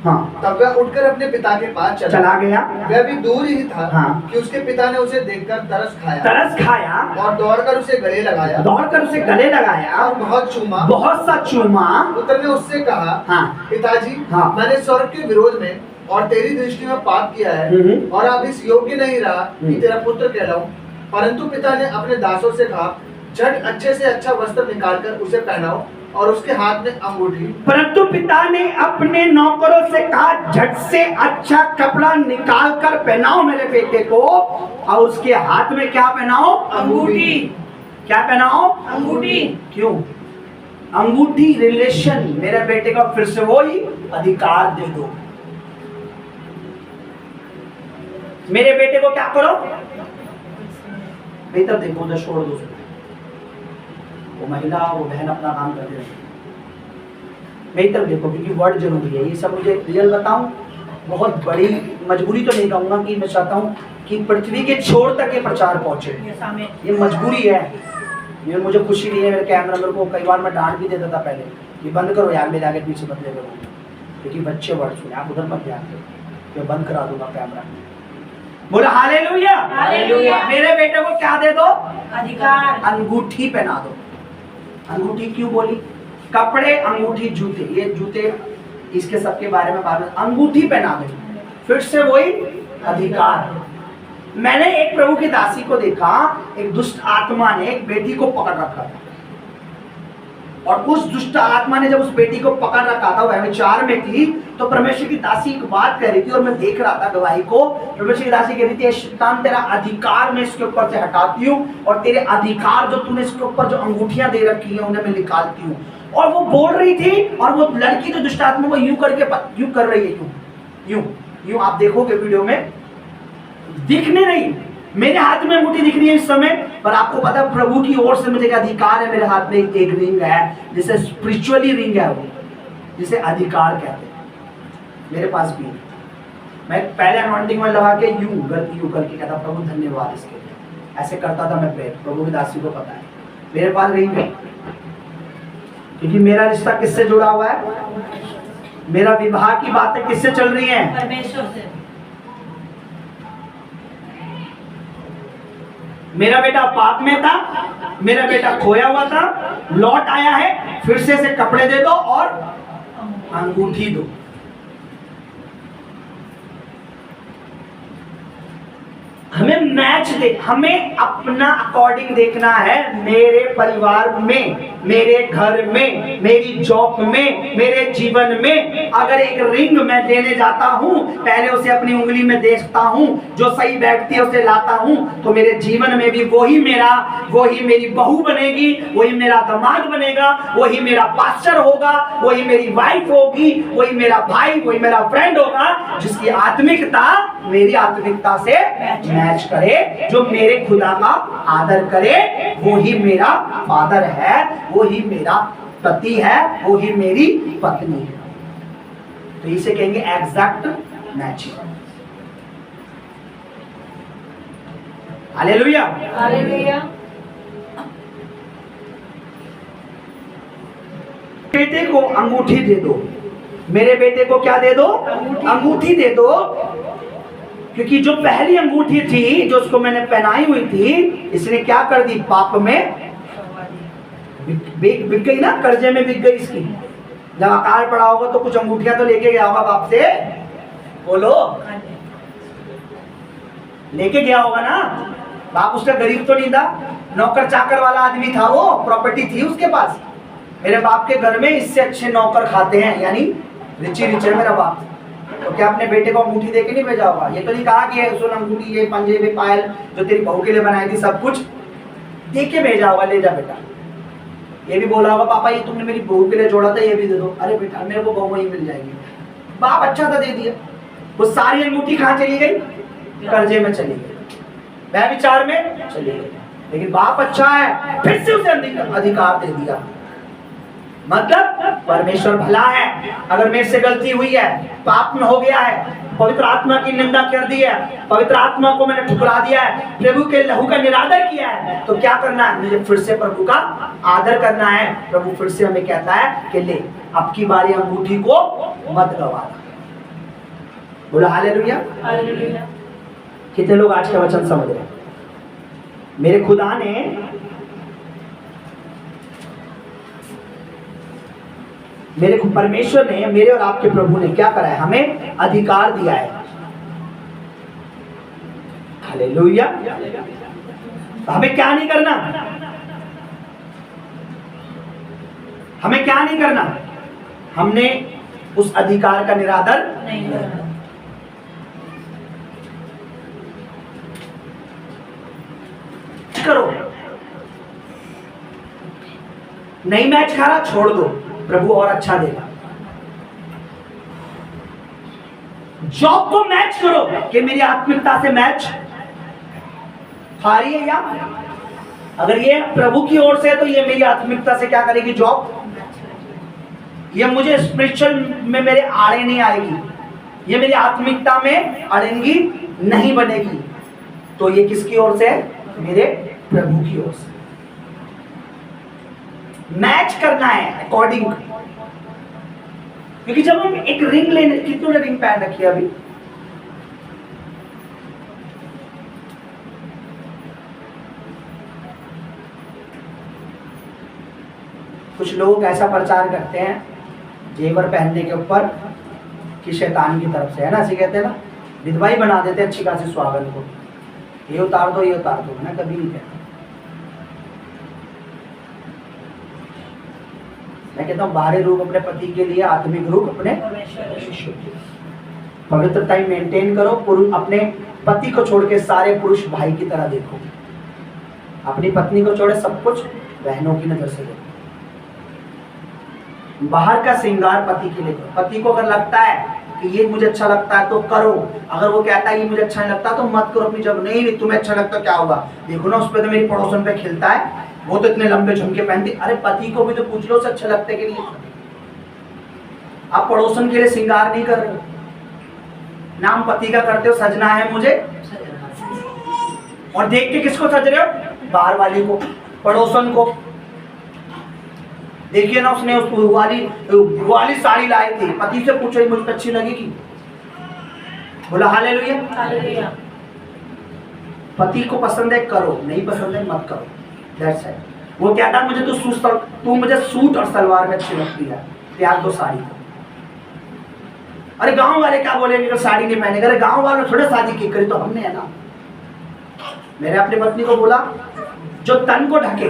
हाँ, तब वह उठकर अपने पिता के पास चला गया। वह भी दूर ही था, हाँ, कि उसके पिता ने उसे देखकर तरस खाया और दौड़कर उसे गले लगाया और बहुत सा चूमा। पुत्र ने उससे कहा, हाँ, पिताजी, हाँ, मैंने स्वर्ग के विरोध में और तेरी दृष्टि में पाप किया है और अब इस योग्य नहीं रहा कि तेरा पुत्र कहलाऊं। परंतु पिता ने अपने दासों से कहा, झट अच्छे से अच्छा वस्त्र निकालकर उसे पहनाओ और उसके हाथ में अंगूठी। परंतु पिता ने अपने नौकरों से कहा, झट से अच्छा कपड़ा निकाल कर पहनाओ मेरे बेटे को, और उसके हाथ में क्या पहनाओ? अंगूठी। क्या पहनाओ? अंगूठी। क्यों? अंगूठी रिलेशन, मेरे बेटे का फिर से वही अधिकार दे दो। मेरे बेटे को क्या करो? नहीं तब देखो, उधर छोड़ दो, वो महिला वो बहन अपना काम कर रही है। मेरी तरफ देखो, क्योंकि वर्ड जरूरी है। ये सब मुझे रियल बताऊं, बहुत बड़ी मजबूरी तो नहीं कहूँगा, कि मैं चाहता हूँ कि पृथ्वी के छोर तक ये प्रचार पहुंचे, ये मजबूरी है। ये मुझे खुशी नहीं है, मेरे कैमरा मेरे को कई बार मैं डांट भी देता था पहले कि बंद करो यार, मेरे आगे पीछे बदले करो, क्योंकि बच्चे वर्ड सुने, आप उधर मत ध्यान दो, बंद करा दूंगा कैमरा। बोला हालेलुया। हालेलुया। मेरे बेटे को क्या दे दो? अधिकार। अंगूठी पहना दो। अंगूठी क्यों बोली? कपड़े, अंगूठी, जूते, ये जूते इसके सबके बारे में बात। अंगूठी पहना दो, फिर से वही अधिकार। मैंने एक प्रभु की दासी को देखा, एक दुष्ट आत्मा ने एक बेटी को पकड़ रखा था। और उस दुष्ट आत्मा ने जब उस बेटी को पकड़ रखा था, वह विचार में थी, तो परमेश्वर की दासी एक बात कह रही थी और मैं देख रहा था गवाही को। परमेश्वर की दासी कह रही थी, शैतान तेरा अधिकार मैं इसके ऊपर से हटाती हूँ और तेरे अधिकार जो तूने इसके ऊपर जो अंगूठियां दे रखी हैं उन्हें मैं निकालती हूँ। और वो बोल रही थी और वो लड़की जो दुष्ट आत्मा को यूं करके यूं कर रही है, यूं यूं यूं, आप देखोगे वीडियो में, दिखने नहीं, मेरे हाथ में अंगूठी दिख रही है इस समय, पर आपको पता है प्रभु की ओर से मुझे एक अधिकार है, मेरे हाथ में एक रिंग है, जिसे स्पिरिचुअली रिंग है, वो जिसे अधिकार कहते हैं, मेरे पास भी है। मैं पहले अनॉइंटिंग में लगा के यूं करके कहता प्रभु धन्यवाद इसके लिए, ऐसे करता था मैं प्रेयर। प्रभु की दासी को पता है मेरे पास रिंग है, क्योंकि मेरा रिश्ता किससे जुड़ा हुआ है, मेरा विवाह की बातें किससे चल रही हैं, परमेश्वर से। मेरा बेटा पाप में था, मेरा बेटा खोया हुआ था, लौट आया है, फिर से कपड़े दे दो और अंगूठी दो। हमें मैच हमें अपना अकॉर्डिंग देखना है। मेरे परिवार में, मेरे घर में, मेरी जॉब में, मेरे जीवन में अगर एक रिंग मैं देने जाता हूं, पहले उसे अपनी उंगली में देखता हूं, जो सही बैठती है उसे लाता हूं, तो मेरे जीवन में भी वही मेरी बहू बनेगी, वही मेरा दामाद बनेगा, वही मेरा पास्टर होगा, वही मेरी वाइफ होगी, वही मेरा भाई, वही मेरा फ्रेंड होगा, जिसकी आत्मिकता मेरी आत्मिकता से मैच करे, जो मेरे खुदा का आदर करे, वो ही मेरा फादर है, वो ही मेरा पति है, वो ही मेरी पत्नी है। तो इसे कहेंगे एग्जैक्ट मैचिंग। Hallelujah, hallelujah. बेटे को अंगूठी दे दो, मेरे बेटे को क्या दे दो, अंगूठी दे दो, क्योंकि जो पहली अंगूठी थी जो उसको मैंने पहनाई हुई थी, इसने क्या कर दी, पाप में बिक गई ना, कर्जे में बिक गई इसकी। जब अकाल पड़ा होगा तो कुछ अंगूठियां तो लेके गया होगा बाप से, बोलो, लेके गया होगा ना। बाप उसका गरीब तो नहीं था, नौकर चाकर वाला आदमी था, वो प्रॉपर्टी थी उसके पास। मेरे बाप के घर में इससे अच्छे नौकर खाते हैं, यानी रिची है मेरा बाप। तो क्या अपने बेटे को अंगूठी देके नहीं भेजा होगा? ये तो नहीं कहा कि सुन अंगूठी, ये पंजे में पायल जो तेरी बहू के लिए बनाई थी, सब कुछ देके भेजा होगा, ले जा बेटा। ये भी बोला होगा, पापा ये तुमने मेरी बहू के लिए जोड़ा था, ये भी दे दो। अरे बेटा मेरे को बहू वहीं मिल जाएगी। बाप अच्छा था, दे दिया। वो सारी अंगूठी कहाँ चली गई, कर्जे में चली गई, व्यभिचार में चली गई। लेकिन बाप अच्छा है, फिर से उसे अधिकार दे दिया। मतलब परमेश्वर भला है। अगर मेरे से गलती हुई है, पाप में हो गया है, पवित्र आत्मा की निंदा कर दी है, पवित्र आत्मा को मैंने ठुकरा दिया है, प्रभु के लहू का निरादर किया है, तो क्या करना है, मुझे फिर से प्रभु का आदर करना है। प्रभु फिर से हमें कहता है कि ले, अब की बारी अंगूठी को मत गवाना। बोलो हालेलुया। हालेलुया। कितने लोग आज का वचन समझ रहे हैं? मेरे खुदा ने परमेश्वर ने, मेरे और आपके प्रभु ने क्या करा है, हमें अधिकार दिया है। हालेलुया। तो हमें क्या नहीं करना, हमें क्या नहीं करना, हमने उस अधिकार का निरादर नहीं करना। करो। नहीं मैच खा रहा, छोड़ दो, प्रभु और अच्छा देगा। जॉब को मैच करो कि मेरी आत्मिकता से मैच खा रही है, या अगर ये प्रभु की ओर से है तो ये मेरी आत्मिकता से क्या करेगी, जॉब। ये मुझे स्पिरिचुअल में मेरे आड़े नहीं आएगी, ये मेरी आत्मिकता में अड़ेंगी नहीं बनेगी। तो ये किसकी ओर से है, मेरे प्रभु की ओर से। मैच करना है अकॉर्डिंग, क्योंकि जब हम एक रिंग लेने, कितनों ने रिंग पहन रखी है अभी? कुछ लोग ऐसा प्रचार करते हैं जेवर पहनने के ऊपर कि शैतान की तरफ से है ना, ऐसे कहते हैं ना, विधवाई बना देते हैं अच्छी खासी स्वागत को, ये उतार दो, ये उतार दो, ना कभी नहीं कहते। मैं कहता हूँ बाहरी रूप अपने पति के लिए, आत्मिक रूप अपने शिष्य के लिए। पवित्रता मेंटेन करो। पुरुष अपने पति को छोड़ के सारे पुरुष भाई की तरह देखो। अपनी पत्नी को छोड़े सब कुछ बहनों की नजर से देखो। बाहर का श्रृंगार पति के लिए करो। पति को अगर लगता है कि ये मुझे अच्छा लगता है तो करो, अगर वो कहता है ये मुझे अच्छा नहीं लगता तो मत करो। अपनी जब नहीं तुम्हें अच्छा लगता क्या होगा, देखो ना उस पर तो मेरी पड़ोसन पे खिलता है, वो तो इतने लंबे झुमके पहनती। अरे पति को भी तो पूछ लो उसे अच्छा लगता है कि नहीं। आप पड़ोसन के लिए श्रृंगार नहीं कर रहे हो, नाम पति का करते हो, सजना है मुझे, और देख के किसको सज रहे हो, बाहर वाली को, पड़ोसन को। देखिए ना उसने उस वाली साड़ी लाई थी, पति से पूछो मुझ पर अच्छी लगेगी, बोला हालेलुया। पति को पसंद है करो, नहीं पसंद है मत करो। That's it. वो कहता मुझे तू मुझे सूट और सलवार में अच्छी लगती है, त्याग दो साड़ी को। अरे गांव वाले क्या बोलेंगे अगर साड़ी नहीं पहनेगा। अरे गांव वालों ने थोड़े शादी की करी, तो हमने है ना। मैंने अपनी पत्नी को बोला जो तन को ढके,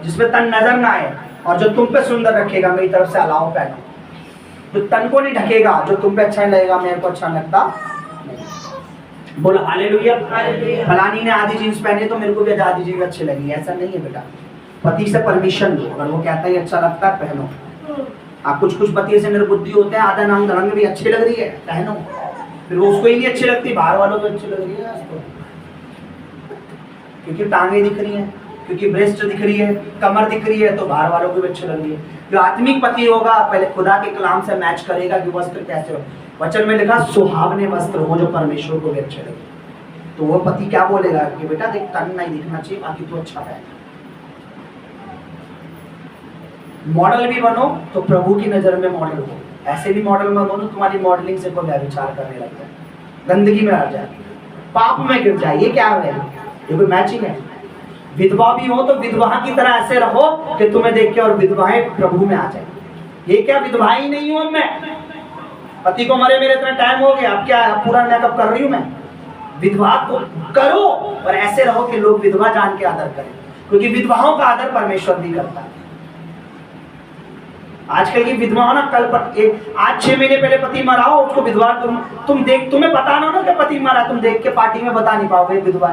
जिसमें तन नजर ना आए और जो तुम पे सुंदर रखेगा मेरी तरफ से अलाव पहनो। जो तन को नहीं ढकेगा, जो तुम पे अच्छा नहीं लगेगा, मेरे को अच्छा नहीं लगता। बोला हालेलुया। फलानी ने आधी जीन्स पहनी तो मेरे को भी आधी जीन्स अच्छी लगी। ऐसा नहीं है बेटा, पति से परमिशन लो। अगर वो कहता है अच्छा लगता है पहनो। आप कुछ पति से निर्बुद्धि होते हैं, आधा नाम रंग भी अच्छी लग रही है पहनो, फिर वो उसको ही नहीं अच्छी लगती, बाहर वालों को अच्छी लग रही है उसको, क्योंकि टांगे दिख रही हैं, क्योंकि ब्रेस्ट दिख रही है, कमर दिख रही है, तो बाहर वालों को भी अच्छी लग रही है। जो आत्मिक पति होगा पहले खुदा के कलाम से मैच करेगा कि वस्त्र कैसे हो। वचन में लिखा सुहावने वस्त्र हो जो परमेश्वर को भी अच्छे लगे। तो वो पति क्या बोलेगा कि बेटा देख तन नहीं दिखना चाहिए, बाकी तू अच्छा है। मॉडल भी बनो तो प्रभु की नजर में मॉडल हो, ऐसे भी मॉडल में बनो तुम्हारी मॉडलिंग से कोई विचार करने लग जाए, गंदगी में आ जाए, पाप में गिर जाए। ये क्या है, ये कोई मैचिंग है। विधवा भी हो तो विधवा की तरह ऐसे रहो कि तुम्हें देख के और विधवाएं प्रभु में आ जाए। ये क्या विधवा ही नहीं हूं मैं, पति को मरे मेरे इतना टाइम हो गया, अब क्या पूरा मेकअप कर रही हूं मैं। विधवा को करो और ऐसे रहो कि लोग विधवा जान के आदर करें, क्योंकि विधवाओं का आदर परमेश्वर भी करता है। आजकल की विधवा ना कल आज 6 महीने पहले पति मरा हो उसको विधवा तुम देख, तुम्हें पता ना कि पति मरा, तुम देख के पार्टी में बता नहीं पाओगे विधवा,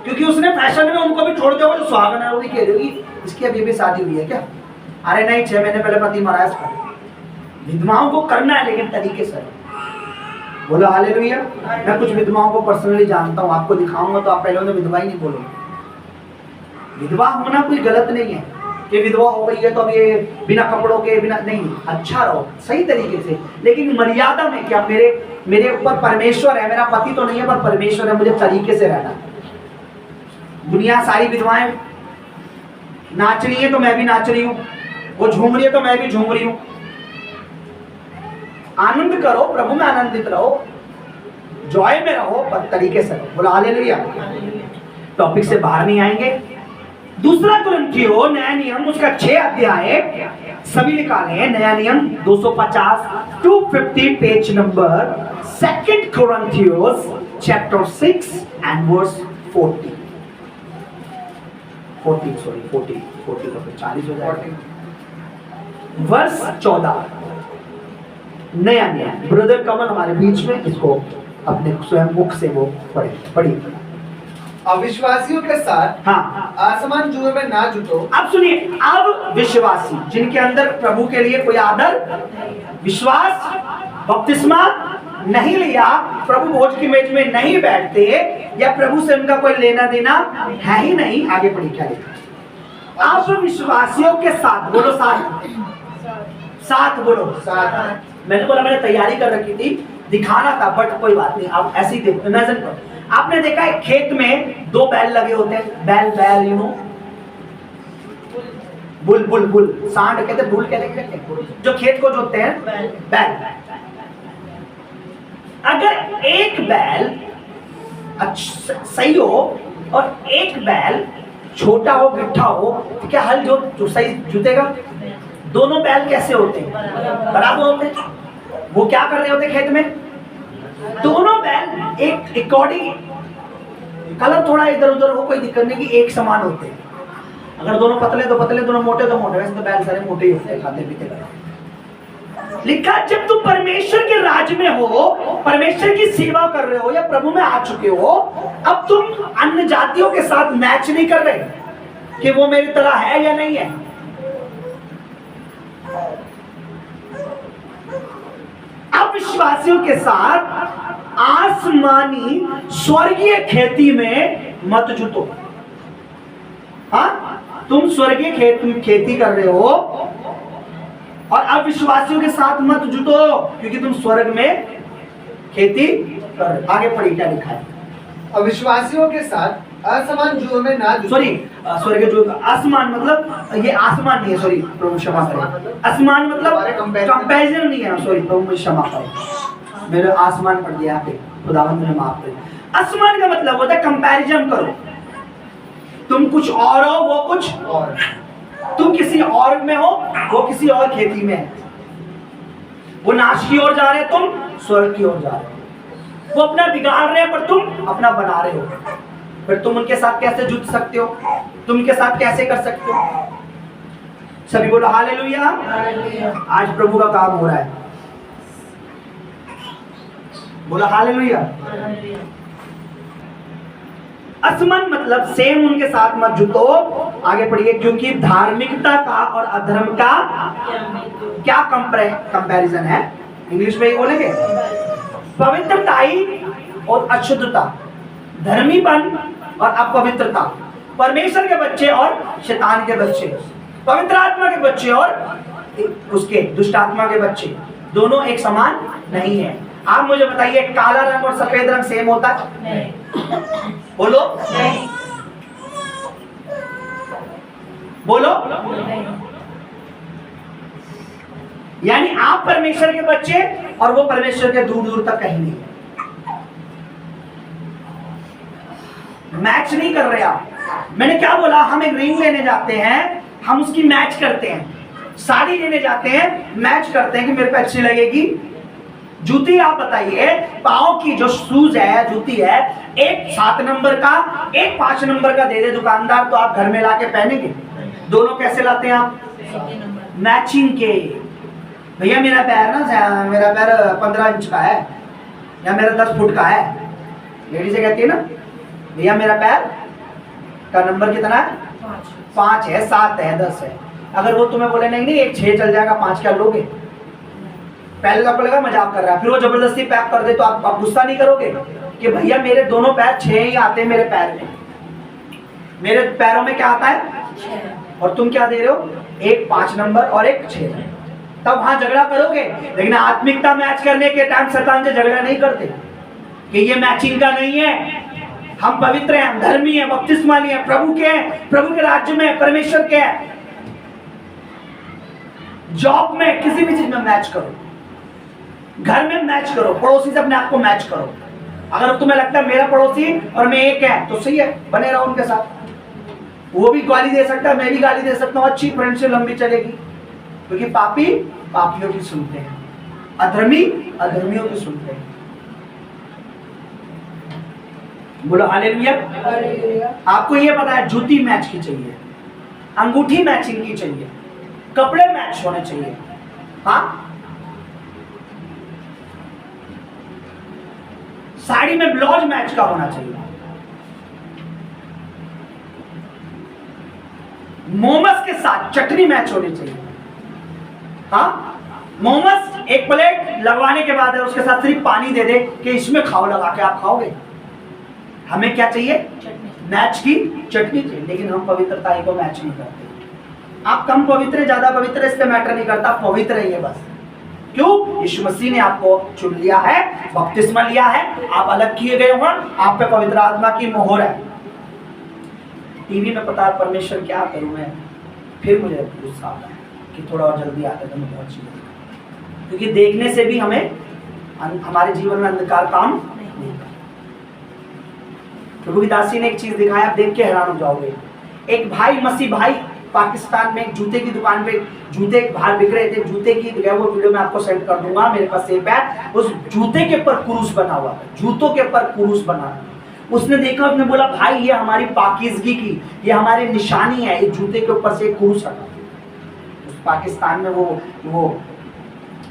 क्योंकि उसने फैशन में उनको भी छोड़ दिया। जो सुहागन है वो भी कह रही इसकी अभी भी शादी हुई है क्या, अरे नहीं 6 महीने पहले पति मरा है इसका। विधवाओं को करना है लेकिन तरीके से। बोलो हालेलुया। मैं कुछ विधवाओं को पर्सनली जानता हूँ, आपको दिखाऊंगा तो आप पहले उन्हें विधवा ही नहीं बोलोगे। विधवा होना कोई गलत नहीं है कि विधवा हो गई है तो अब ये बिना कपड़ों के बिना नहीं, अच्छा रहो सही तरीके से, लेकिन मर्यादा में। क्या मेरे ऊपर परमेश्वर है, मेरा पति तो नहीं है पर परमेश्वर है, मुझे तरीके से रहना है। दुनिया सारी विधवाएं नाच रही है तो मैं भी नाच रही हूँ, वो झूम रही है तो मैं भी झूम रही हूँ। आनंद करो, प्रभु में आनंदित रहो, जॉय में रहो, पर तरीके से रहो। बोला हालेलुया। टॉपिक से बाहर नहीं आएंगे। दूसरा कुरिन्थियों नया नियम उसका 6 अध्याय सभी निकाले हैं। नया नियम 250 250 page number 2 Corinthians chapter 6 and verse 40 तो 40 हो जाएगा। वर्ष 14 नया नियम। ब्रदर कमल हमारे बीच में, इसको अपने स्वयं मुख से वो पढ़िए। अविश्वासियों के साथ हाँ आसमान जुए में ना जुटो। अब सुनिए, अब विश्वासी जिनके अंदर प्रभु के लिए कोई आदर, विश्वास, बपतिस्मा नहीं लिया, प्रभु भोज की मेज में नहीं बैठते, या प्रभु से उनका कोई लेना देना है ही नहीं। आगे पढ़िए क्या लिखा। अब विश्वासियों के साथ, बोलो साथ बोलो साथ। मैंने बोला मैंने तैयारी कर रखी थी, दिखाना था, बट कोई बात नहीं, आप ऐसे ही देखो। इमेजिन करो, आपने देखा है खेत में 2 बैल लगे होते हैं, बैल यू नो, बुल सांड कहते, बुल कहते, जो खेत को जोतते हैं, बैल। अगर एक बैल सही हो और एक बैल छोटा हो, गिट्ठा हो, तो क्या हल जो सही जुतेगा? दोनों बैल कैसे होते हैं? बराबर होते हैं। वो क्या कर रहे होते खेत में? दोनों बैल एक अकॉर्डिंग, कलर थोड़ा इधर उधर हो कोई दिक्कत नहीं, कि एक समान होते हैं। अगर दोनों पतले तो पतले, दोनों मोटे तो मोटे। वैसे तो बैल सारे मोटे ही होते हैं, खाते पीते करते। लिखा जब तुम परमेश्वर के राज में हो, परमेश्वर की सेवा कर रहे हो या प्रभु में आ चुके हो, अब तुम अन्य जातियों के साथ मैच नहीं कर रहे कि वो मेरी तरह है या नहीं है। अविश्वासियों के साथ आसमानी स्वर्गीय खेती में मत जुटो। हाँ, तुम स्वर्गीय खेती कर रहे हो और अविश्वासियों के साथ मत जुटो, क्योंकि तुम स्वर्ग में खेती कर रहे हो। आगे पढ़िए क्या लिखा है। अविश्वासियों के साथ असमान जुओं में ना जुटो। सॉरी, स्वर्ग जो आसमान मतलब ये आसमान नहीं है, सॉरी प्रभु क्षमा करें। आसमान मतलब कंपैरिजन नहीं है, सॉरी प्रभु क्षमा करें, मेरे आसमान पढ़ दिया आपने, खुदावंद ने माफ करें। आसमान का मतलब होता है कंपैरिजन करो, तुम कुछ और हो वो कुछ और, तुम किसी और में हो वो किसी और खेती में है। वो नाश की ओर जा रहे हैं, तुम स्वर्ग की ओर जा रहे हो। वो अपना बिगाड़ रहे हैं पर तुम अपना बना रहे हो। फिर तुम उनके साथ कैसे जुट सकते हो, तुम उनके साथ कैसे कर सकते हो। सभी बोलो हालेलुया। आज प्रभु का काम हो रहा है, बोलो हालेलुया। असमान मतलब सेम उनके साथ मत जुटो। आगे पढ़िए, क्योंकि धार्मिकता का और अधर्म का क्या कंपैरिजन है, इंग्लिश में ही बोलेंगे। पवित्रताई और अशुद्धता, धर्मीपन और अपवित्रता, परमेश्वर के बच्चे और शैतान के बच्चे, पवित्र आत्मा के बच्चे और उसके दुष्ट आत्मा के बच्चे, दोनों एक समान नहीं है। आप मुझे बताइए, काला रंग और सफेद रंग सेम होता है? नहीं। बोलो नहीं। बोलो नहीं। यानी आप परमेश्वर के बच्चे और वो परमेश्वर के दूर दूर तक कहीं नहीं। मैच नहीं कर रहे आप। मैंने क्या बोला, हम एक रिंग लेने जाते हैं, हम उसकी मैच करते हैं। साड़ी लेने जाते हैं, मैच करते हैं कि मेरे पे अच्छी लगेगी। जूती आप बताइए, पाँव की जो शूज है, जूती है, एक 7 नंबर का, एक 5 नंबर का दे दे दुकानदार, तो आप घर में लाके पहनेंगे? दोनों कैसे लाते हैं आप? मैचिंग के। भैया मेरा पैर ना, मेरा पैर 15 इंच का है या मेरा 10 फुट का है। लेडी से कहती है ना, भैया मेरा पैर का नंबर कितना है? 5 है, 7 है, 10 है। अगर वो तुम्हें बोले नहीं नहीं एक 6 चल जाएगा, 5 क्या लोगे? पहले तो आपको लगा मजाक कर रहा है, फिर वो जबरदस्ती पैक कर दे तो आप गुस्सा नहीं करोगे कि भैया मेरे दोनों पैर 6 ही आते हैं मेरे पैर में, मेरे पैरों में क्या आता है? 6। और तुम क्या दे रहे हो? एक 5 नंबर और एक 6। तब वहां झगड़ा करोगे। लेकिन आत्मिकता मैच करने के टाइम शैतान से झगड़ा नहीं करते कि ये मैचिंग का नहीं है। हम पवित्र हैं, धर्मी हैं, बपतिस्मा लिए हैं, प्रभु के हैं, प्रभु के राज्य में, परमेश्वर के हैं। जॉब में, किसी भी चीज में मैच करो, घर में मैच करो, पड़ोसी से अपने आप को मैच करो। अगर तुम्हें लगता है मेरा पड़ोसी और मैं एक है तो सही है, बने रहो उनके साथ। वो भी गाली दे सकता है, मैं भी गाली दे सकता हूँ, अच्छी फ्रेंडशिप लंबी चलेगी। क्योंकि पापी पापियों की सुनते हैं, अधर्मी अधर्मियों की सुनते हैं। बोलो हालेलुया। आपको ये पता है, जूती मैच की चाहिए, अंगूठी मैचिंग की चाहिए, कपड़े मैच होने चाहिए। हाँ, साड़ी में ब्लाउज मैच का होना चाहिए। मोमस के साथ चटनी मैच होनी चाहिए। हाँ, मोमस एक प्लेट लगवाने के बाद है, उसके साथ सिर्फ पानी दे दे कि इसमें खाओ, लगा के आप खाओगे। हमें क्या चाहिए? मैच की चटनी चाहिए। लेकिन हम पवित्रता को मैच नहीं करते। आप कम पवित्र है, ज्यादा पवित्र है, इससे मैटर नहीं करता, पवित्र है ये बस। क्यों? यीशु मसीह ने आपको चुन लिया है, बपतिस्मा लिया है, आप अलग किए गए हो, आप पे पवित्र आत्मा की मोहर है। टीवी में पता है परमेश्वर क्या करूं मैं, फिर मुझे गुस्सा आता है कि थोड़ा और जल्दी आता तो मुझे अच्छी लगती, क्योंकि देखने से भी हमें हमारे जीवन में अंधकार काम नहीं करता। प्रभु की दासी ने एक चीज दिखाया, आप देख के हैरान हो जाओगे। एक भाई, मसीह भाई, पाकिस्तान में एक जूते की दुकान पे जूते बाहर बिक रहे थे। जूते की वो वीडियो मैं आपको सेंड कर दूंगा, मेरे पास सेव है। उस जूते के ऊपर क्रूस बना हुआ था, जूतों के ऊपर क्रूस बना। उसने देखा, उसने बोला भाई ये हमारी पाकीज़गी की, ये हमारी निशानी है, इस जूते के ऊपर से एक क्रूस हटा। उस पाकिस्तान में वो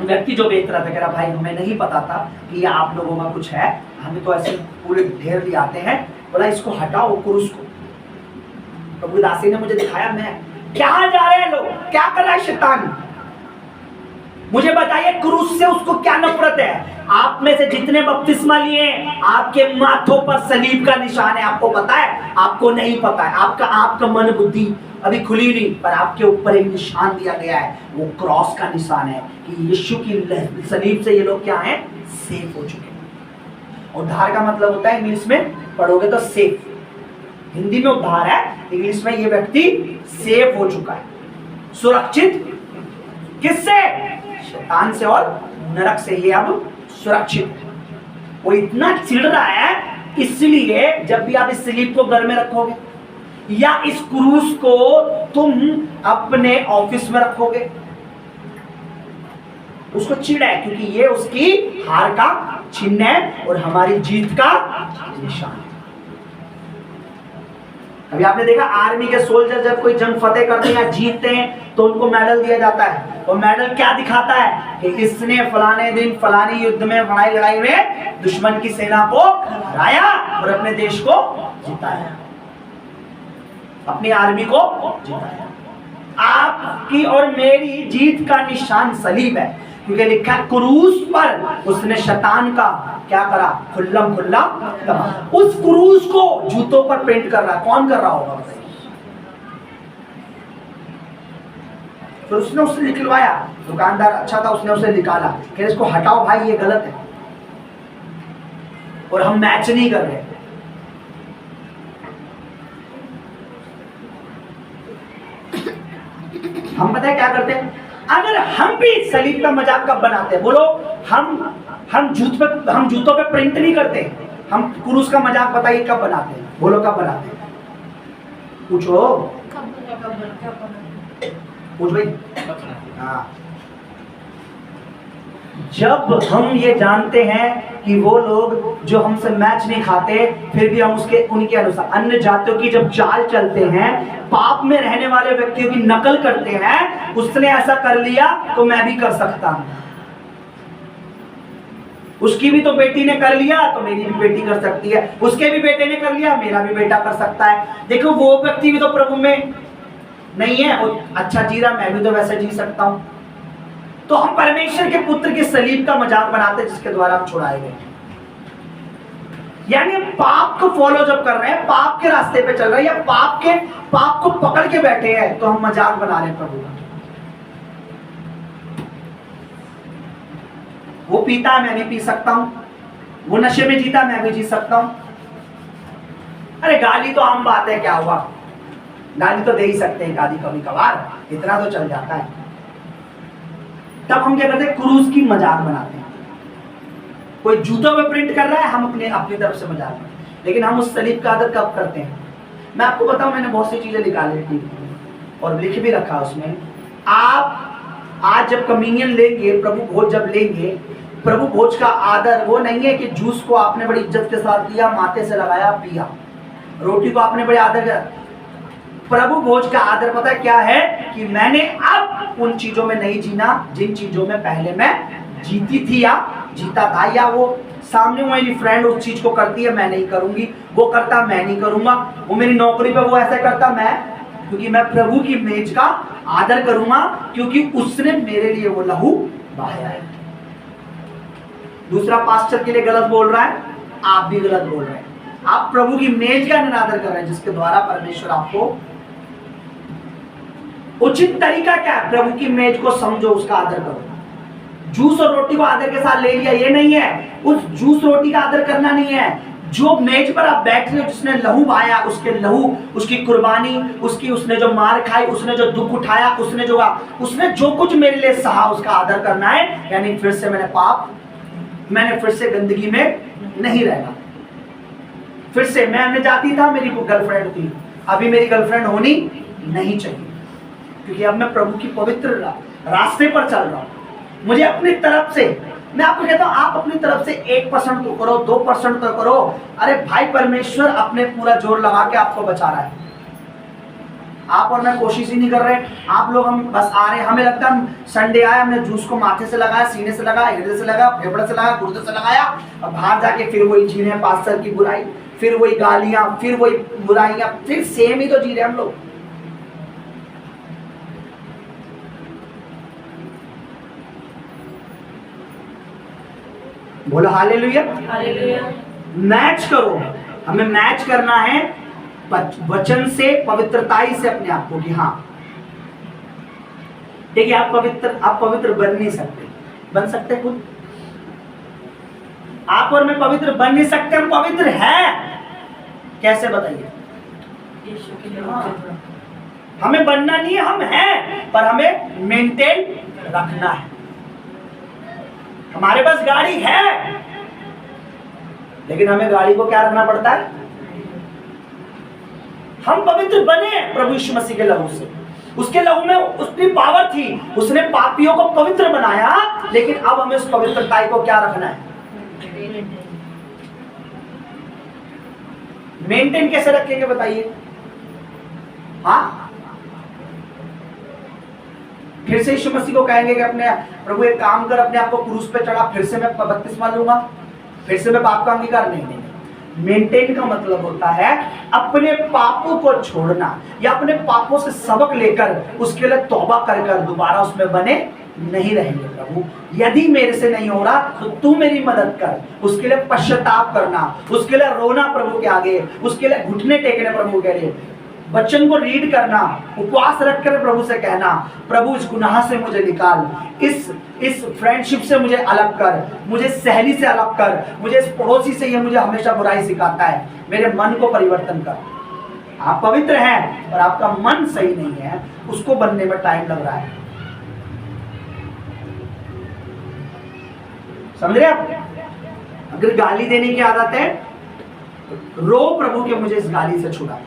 व्यक्ति जो बेच रहा था कह रहा भाई हमें नहीं पता था कि ये आप लोगों का कुछ है, हमें तो ऐसे पूरे ढेर ले आते हैं, बोला इसको हटाओ क्रूस को। प्रभु दासी ने मुझे दिखाया, मैं क्या जा रहे हैं लोग, क्या कर रहा है शैतान, मुझे बताइए क्रूस से उसको क्या नफरत है। आप में से जितने बपतिस्मा लिए आपके माथों पर सलीब का निशान है, आपको पता है, आपको नहीं पता है, आपका मन बुद्धि अभी खुली नहीं, पर आपके ऊपर एक निशान दिया गया है, वो क्रॉस का निशान है कि यीशु की सलीब से ये लोग क्या हैं, सेफ हो चुके हैं। उद्धार का मतलब होता है, इंग्लिश में पढ़ोगे तो सेफ, हिंदी में उद्धार है, इंग्लिश में ये व्यक्ति सेफ हो चुका है, सुरक्षित। किससे? शैतान से और नरक से ये अब सुरक्षित है। वो इतना चिढ़ रहा है, इसलिए जब भी आप इस सलीब को घर में रखोगे या इस क्रूस को तुम अपने ऑफिस में रखोगे, उसको चिढ़ है, क्योंकि ये उसकी हार का चिन्ह है और हमारी जीत का निशान है। अभी आपने देखा आर्मी के सोल्जर जब कोई जंग फतेह करते हैं या जीतते हैं तो उनको मेडल दिया जाता है, और मेडल क्या दिखाता है कि इसने फलाने दिन फलानी युद्ध में, फलानी लड़ाई में दुश्मन की सेना को हराया और अपने देश को जिताया, अपनी आर्मी को जिताया। आपकी और मेरी जीत का निशान सलीब है, क्योंकि लिखा क्रूस पर उसने शैतान का क्या करा, खुल्लम खुल्ला तबाह। उस क्रूस को जूतों पर पेंट कर रहा है, कौन कर रहा होगा बताइए? फिर उसने उससे निकलवाया, दुकानदार अच्छा था, उसने उसे निकाला कि इसको हटाओ भाई ये गलत है, और हम मैच नहीं कर रहे। हम पता है क्या करते हैं, अगर हम भी सलीब का मजाक कब बनाते हैं, बोलो, हम जूतों पे प्रिंट नहीं करते, हम क्रूस का मजाक बताइए कब बनाते हैं, बोलो कब बनाते हैं, पूछो पूछ भाई। हाँ, जब हम ये जानते हैं कि वो लोग जो हमसे मैच नहीं खाते, फिर भी हम उनके अनुसार अन्य जातियों की जब चाल चलते हैं, पाप में रहने वाले व्यक्तियों की नकल करते हैं, उसने ऐसा कर लिया तो मैं भी कर सकता हूं, उसकी भी तो बेटी ने कर लिया तो मेरी भी बेटी कर सकती है, उसके भी बेटे ने कर लिया मेरा भी बेटा कर सकता है। देखो वो व्यक्ति भी तो प्रभु में नहीं है, वो अच्छा जी रहा, मैं भी तो वैसे जी सकता हूं। तो हम परमेश्वर के पुत्र के सलीब का मजाक बनाते जिसके द्वारा हम छुड़ाए गए, यानी पाप को फॉलो जब कर रहे हैं, पाप के रास्ते पे चल रहे हैं, या पाप को पकड़ के बैठे हैं, तो हम मजाक बना रहे हैं प्रभु का। वो पीता है मैं भी पी सकता हूं, वो नशे में जीता मैं भी जी सकता हूं। अरे गाली तो आम बात है, क्या हुआ, गाली तो दे ही सकते हैं आदि कभी कभार, इतना तो चल जाता है। तब हम क्या करते हैं, क्रूस की मजाक बनाते हैं। कोई जूतों पे प्रिंट कर रहा है, हम अपनी तरफ से मजाक बनाते हैं। लेकिन हम उस सलीब का आदर कब करते हैं? मैं आपको बताऊं, मैंने बहुत सी चीजें निकाली थी और लिख भी रखा उसमें। आप आज जब कम्युनियन लेंगे, प्रभु भोज जब लेंगे, प्रभु भोज का आदर वो नहीं है कि जूस को आपने बड़ी इज्जत के साथ लिया, माथे से लगाया, पिया, रोटी को आपने बड़े आदर किया। प्रभु भोज का आदर पता है क्या है, कि मैंने अब उन चीजों में नहीं जीना जिन चीजों में पहले मैं जीती थी या जीता था, या वो सामने मेरी फ्रेंड उस चीज को करती है मैं नहीं करूंगी, वो करता मैं नहीं करूंगा, वो मेरी नौकरी पे वो ऐसा करता मैं, क्योंकि मैं प्रभु की मेज का आदर करूंगा, क्योंकि उसने मेरे लिए वो लहू बहाया है। दूसरा पास्टर के लिए गलत बोल रहा है, आप भी गलत बोल रहे हैं। आप प्रभु की मेज का निरादर कर रहे हैं, जिसके द्वारा परमेश्वर आपको, उचित तरीका क्या है, प्रभु की मेज को समझो, उसका आदर करो। जूस और रोटी को आदर के साथ ले लिया ये नहीं है, उस जूस रोटी का आदर करना नहीं है। जो मेज पर आप बैठ रहे हो, जिसने लहू बहाया, उसके लहू, उसकी कुर्बानी, उसने जो मार खाई, उसने जो दुख उठाया, उसने जो कुछ मेरे लिए सहा, उसका आदर करना है। यानी फिर से मैंने फिर से गंदगी में नहीं रहना, फिर से मैं अन्य जाति था, मेरी गर्लफ्रेंड थी, अभी मेरी गर्लफ्रेंड होनी नहीं चाहिए, क्योंकि अब मैं प्रभु की पवित्र रास्ते पर चल रहा हूं। मुझे अपनी तरफ से मैं आपको कहता हूं आप अपनी तरफ से 1% तो करो, 2% तो करो। अरे भाई परमेश्वर अपने पूरा जोर लगा के आपको बचा रहा है। आप और मैं कोशिश ही नहीं कर रहे। आप लोग हम बस आ रहे हैं, हमें लगता है संडे आया, हमने जूस को माथे से लगाया, सीने से लगाया, हृदय से लगाया, फेफड़े से लगाया, गुर्दे से लगाया, और बाहर जाके फिर वही जी रहे हैं पास्टर की बुराई, फिर वही गालियां, फिर वही बुराइयां, फिर सेम ही तो जी रहे हम लोग। बोलो हालेलुया। हालेलुया। मैच करो, हमें मैच करना है वचन से, पवित्रताई से अपने आप को कि हाँ देखिए आप पवित्र बन नहीं सकते। बन सकते खुद? आप और मैं पवित्र बन नहीं सकते, हम पवित्र हैं। कैसे बताइए? यीशु के लिए हाँ। हमें बनना नहीं है, हम हैं, पर हमें मेंटेन रखना है। हमारे पास गाड़ी है, लेकिन हमें गाड़ी को क्या रखना पड़ता है? हम पवित्र बने प्रभु यीशु मसीह के लहू से। उसके लहू में उसकी पावर थी, उसने पापियों को पवित्र बनाया, लेकिन अब हमें उस पवित्रता को क्या रखना है? मेंटेन कैसे रखेंगे बताइए? हाँ, फिर से यीशु मसीह को कहेंगे कि अपने प्रभु एक काम कर, अपने आप को क्रूस पे चढ़ा, फिर से मैं बपतिस्मा लूंगा, फिर से मैं पाप का अंगीकार नहीं। मेंटेन का मतलब होता है अपने पापों को छोड़ना, या अपने पापों से सबक लेकर उसके लिए तौबा कर दोबारा उसमें बने नहीं रहेंगे। प्रभु यदि मेरे से नहीं हो रहा तो तू मेरी मदद कर, उसके लिए पश्चाताप करना, उसके लिए रोना प्रभु के आगे, उसके लिए घुटने टेकने प्रभु के लिए, वचन को रीड करना, उपवास रखकर प्रभु से कहना, प्रभु इस गुनाह से मुझे निकाल, इस फ्रेंडशिप से मुझे अलग कर, मुझे सहेली से अलग कर, मुझे इस पड़ोसी से, ये मुझे हमेशा बुराई सिखाता है, मेरे मन को परिवर्तन कर। आप पवित्र हैं और आपका मन सही नहीं है, उसको बनने में टाइम लग रहा है। समझ रहे आप? अगर गाली देने की आदत है, रो प्रभु के मुझे इस गाली से छुड़ा।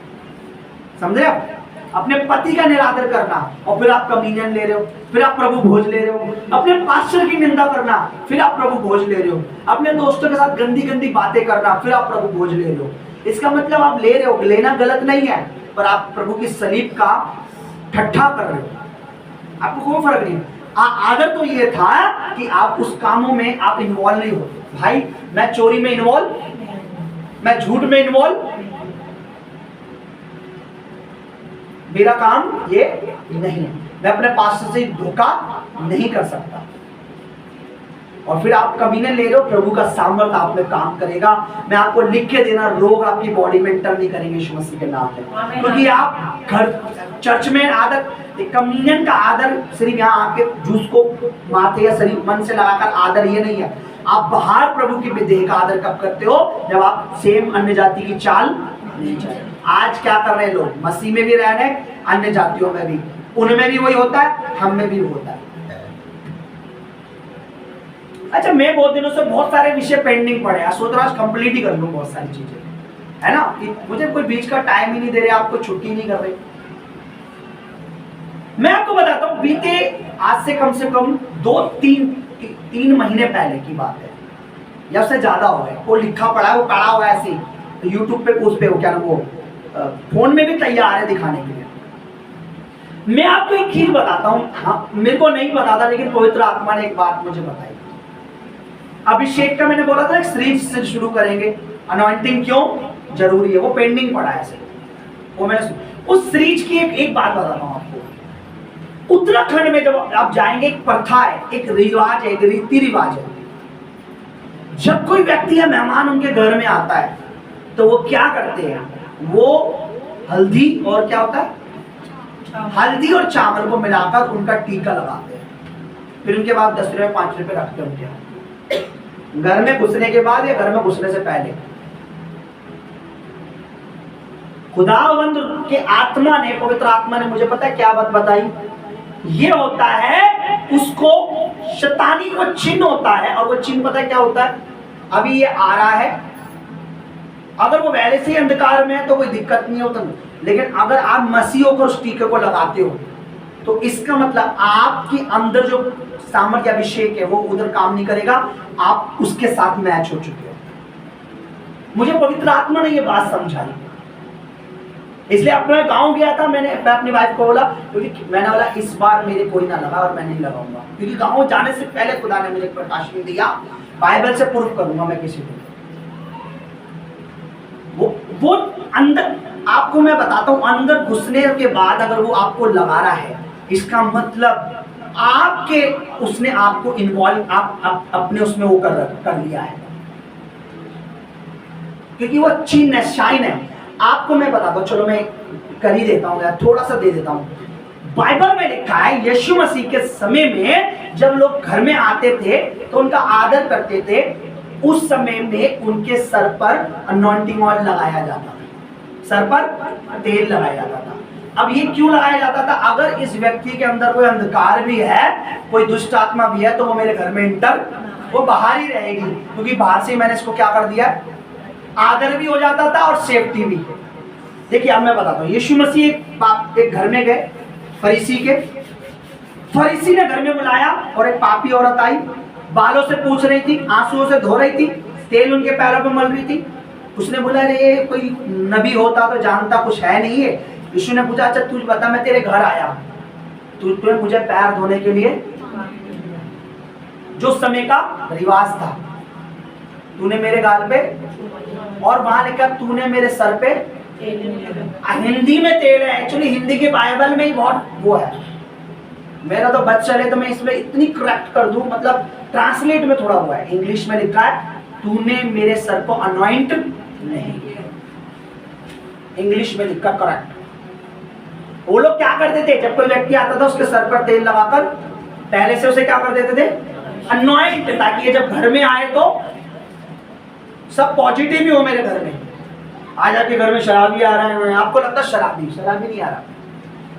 समझे आप? अपने पति का निरादर करना और फिर आप कम्युनियन ले रहे हो, फिर आप प्रभु भोज ले रहे हो, अपने पास्टर की निंदा करना, फिर आप प्रभु भोज ले रहे हो, अपने दोस्तों के साथ गंदी गंदी बातें करना, फिर आप प्रभु भोज ले रहे हो। इसका मतलब आप ले रहे हो, लेना गलत नहीं है, पर आप प्रभु की सलीब का ठट्ठा कर रहे हो। आपको कोई फर्क नहीं। आदर तो ये था कि आप उस कामों में आप इन्वॉल्व नहीं हो। भाई मैं चोरी में इन्वॉल्व, मैं झूठ में इन्वॉल्व, मेरा काम ये नहीं है, मैं अपने पास्टर से धोखा नहीं कर सकता। और फिर आप कम्युनियन ले रहे हो, प्रभु का सामर्थ आप में काम करेगा। मैं आपको लिख के देना, रोग आपकी बॉडी में एंटर नहीं करेंगे यीशु मसीह के नाम में, क्योंकि आप घर चर्च में आदर, कम्युनियन का आदर सिर्फ यहाँ आके जूस को माथे या शरीर मन से लगाकर आदर ये नहीं है। आप बाहर प्रभु की देह का आदर कब करते हो? जब आप सेम अन्य जाति की चाल नहीं चलते। आज क्या कर रहे हैं लोग? मसीह में भी रह रहे हैं, अन्य जातियों में भी, उनमें भी वही होता है, हम में भी होता है। अच्छा, मैं बहुत दिनों से बहुत सारे विषय पेंडिंग पड़े हैं, सोच रहा हूं कंप्लीट ही कर लूं बहुत सारी चीजें, है ना? मुझे कोई बीच का टाइम ही नहीं दे रहे, आपको छुट्टी नहीं कर रहे। मैं आपको बताता हूं, बीते आज से कम 2-3 महीने पहले की बात है, या उससे ज्यादा हो गया। वो लिखा पड़ा है, वो पड़ा हुआ है ऐसे यूट्यूब पे, उस पे क्या नाम, वो फोन में भी तैयार है दिखाने के लिए। मैं आपको एक चीज बताता हूं, हाँ मेरे को नहीं पता था, लेकिन पवित्र आत्मा ने एक बात मुझे बताई। अभिषेक का मैंने बोला था एक सीरीज से शुरू करेंगे, अनॉइंटिंग क्यों जरूरी है, वो पेंडिंग पड़ा है ऐसे, वो मैंने उस सीरीज की एक बात बताता हूं आपको। उत्तराखंड में जब आप जाएंगे, एक प्रथा है, एक रिवाज है, एक रीति रिवाज है। जब कोई व्यक्ति या मेहमान उनके घर में आता है तो वो क्या करते हैं? वो हल्दी और क्या होता है, हल्दी और चावल को मिलाकर उनका टीका लगाते हैं, फिर उनके बाद 10 रुपए 5 रुपए रखते हैं उनके हाथ, घर में घुसने के बाद या घर में घुसने से पहले। खुदावंद के आत्मा ने, पवित्र आत्मा ने मुझे पता है क्या बात बताई। ये होता है उसको शैतानी को चिन्ह होता है, और वो चिन्ह पता है क्या होता है? अभी ये आ रहा है, अगर वो पहले से ही अंधकार में है तो कोई दिक्कत नहीं होता, लेकिन अगर आप मसीह होकर उस टीके को लगाते हो तो इसका मतलब आपके अंदर जो सामर्थ्य अभिषेक है वो उधर काम नहीं करेगा, आप उसके साथ मैच हो चुके हो। मुझे पवित्र आत्मा ने ये बात समझाई, इसलिए अब मैं गाँव गया था, मैं अपनी वाइफ को बोला, क्योंकि मैंने बोला इस बार मेरे कोई ना लगा और मैं नहीं लगाऊंगा, क्योंकि गाँव जाने से पहले खुदा ने मुझे प्रकाशन दिया, बाइबल से प्रूफ करूंगा मैं किसी को। वो अंदर, आपको मैं बताता हूं, अंदर घुसने के बाद अगर वो आपको लगा रहा है, इसका मतलब आपके उसने आपको इन्वॉल्व, आप अपने उसमें वो कर लिया है, क्योंकि वो चिन्ह है, शाइन है। आपको मैं बताता हूं, चलो मैं कर ही देता हूं यार, थोड़ा सा दे देता हूं। बाइबल में लिखा है यीशु मसीह के समय में जब लोग घर में आते थे तो उनका आदर करते थे, उस समय में उनके सर पर अनॉइंटिंग ऑयल लगाया जाता था, सर पर तेल लगाया जाता था। अब ये क्यों लगाया जाता था? अगर इस व्यक्ति के अंदर कोई अंधकार भी है, कोई दुष्ट आत्मा भी है, तो वो मेरे घर में इंटर, वो बाहर ही रहेगी, क्योंकि बाहर से मैंने इसको क्या कर दिया, आदर भी हो जाता था और सेफ्टी भी। देखिए अब मैं बताता हूँ, यीशु मसीह एक घर में गए, फरीसी ने घर में बुलाया और एक पापी औरत आई, बालों से पूछ रही थी, आंसुओं से धो रही थी, तेल उनके पैरों पर मल रही थी। उसने बोला अरे कोई नबी होता तो जानता, कुछ है नहीं है। यीशु ने पूछा अच्छा तू बता, मैं तेरे घर आया, तूने मुझे पैर धोने के लिए, जो समय का रिवाज था, तूने मेरे गाल पे, और वहां लिखा तूने मेरे सर पे, हिंदी में तेल है, एक्चुअली हिंदी के बाइबल में ही बहुत वो है, मेरा तो बच चले तो मैं इसमें इतनी करेक्ट कर दूं, मतलब ट्रांसलेट में थोड़ा हुआ है, इंग्लिश में लिखा है तूने मेरे सर को अनॉइंट नहीं किया, इंग्लिश में लिखा करेक्ट। वो लोग क्या करते थे, जब कोई व्यक्ति आता था उसके सर पर तेल लगाकर पहले से उसे क्या कर देते थे, अनॉइंट, ताकि ये जब घर में आए तो सब पॉजिटिव ही हो मेरे घर में। आज आपके घर में शराबी आ रहा है, आपको लगता है शराबी नहीं आ रहा,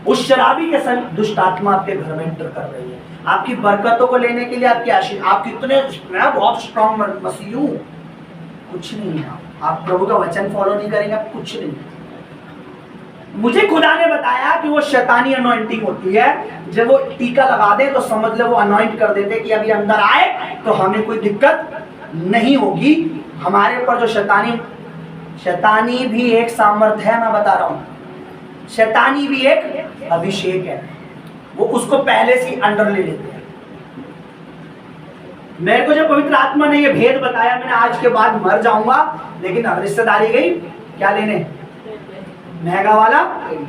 उस शराबी के संग दुष्ट आत्मा आपके घर में एंटर कर रही है, आपकी बरकतों को लेने के लिए, आपकी आशीष, आप कितने, मैं बहुत स्ट्रॉन्ग मसीह हूं, कुछ नहीं है, आप प्रभु का वचन फॉलो नहीं करेंगे, आप कुछ नहीं। मुझे खुदा ने बताया कि वो शैतानी अनॉइंटिंग होती है, जब वो टीका लगा दे तो समझ ले वो अनॉइंट कर देते कि अभी अंदर आए तो हमें कोई दिक्कत नहीं होगी। हमारे ऊपर जो शैतानी भी एक सामर्थ है, मैं बता रहा हूं, शैतानी भी एक अभिषेक है, वो उसको पहले से अंडर ले लेते हैं। मेरे को जब पवित्र आत्मा ने ये भेद बताया, मैंने आज के बाद मर जाऊंगा, लेकिन अब रिश्तेदारी गई क्या लेने, महंगा वाला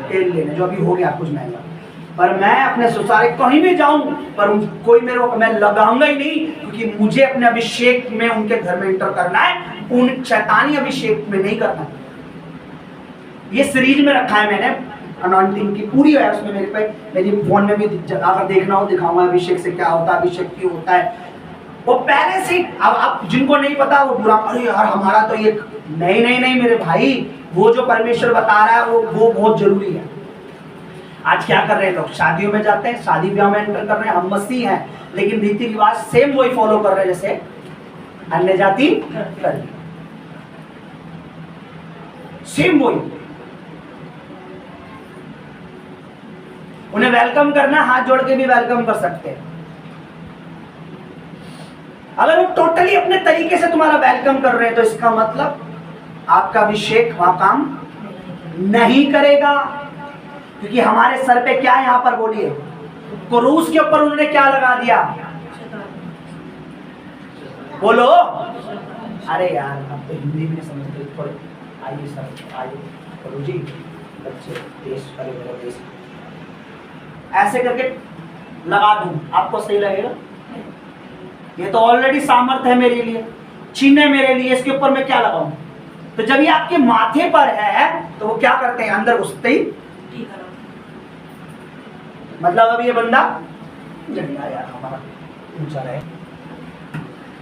तेल लेने, जो अभी हो गया कुछ महंगा, पर मैं अपने ससुराल कहीं भी जाऊं पर कोई मेरे को, मैं लगाऊंगा ही नहीं, क्योंकि मुझे अपने अभिषेक में उनके घर में इंटर करना है, उन शैतानी अभिषेक में नहीं करना। ये सीरीज में रखा है मैंने, अनॉइंटिंग की पूरी है उसमें, मेरे पे मेरी फोन में भी अगर देखना हो दिखाऊंगा अभिषेक से क्या होता है, अभिषेक क्यों होता है, वो पहले से। अब आप जिनको नहीं पता वो बुरा, अरे यार हमारा तो ये नहीं मेरे भाई, वो जो परमेश्वर बता रहा है वो बहुत जरूरी है। आज क्या कर रहे हैं लोग, शादियों में जाते हैं, शादी ब्याह में एंटर कर रहे हैं, हम मसीह हैं, लेकिन रीति रिवाज सेम वही फॉलो कर रहे हैं जैसे अन्य जाति कर, सेम वही। उन्हें वेलकम करना, हाथ जोड़ के भी वेलकम कर सकते हैं। अगर वो टोटली अपने तरीके से तुम्हारा वेलकम कर रहे हैं तो इसका मतलब आपका अभिषेक वहां काम नहीं करेगा, क्योंकि हमारे सर पे क्या है, यहां पर बोलिए, क्रूस के ऊपर उन्होंने क्या लगा दिया, बोलो। अरे यार अब तो हिंदी में नहीं समझते, थोड़े आइए सर, आइए करो जी, बच्चे देश, अरे मेरा देश, ऐसे करके लगा दूं, आपको सही लगेगा? ये तो ऑलरेडी सामर्थ्य है मेरे लिए, चिन्ह है मेरे लिए, इसके ऊपर मैं क्या लगाऊं? तो जब ये आपके माथे पर है तो वो क्या करते हैं, अंदर घुसते ही, मतलब अब ये बंदा यार हमारा ऊंचा रहे।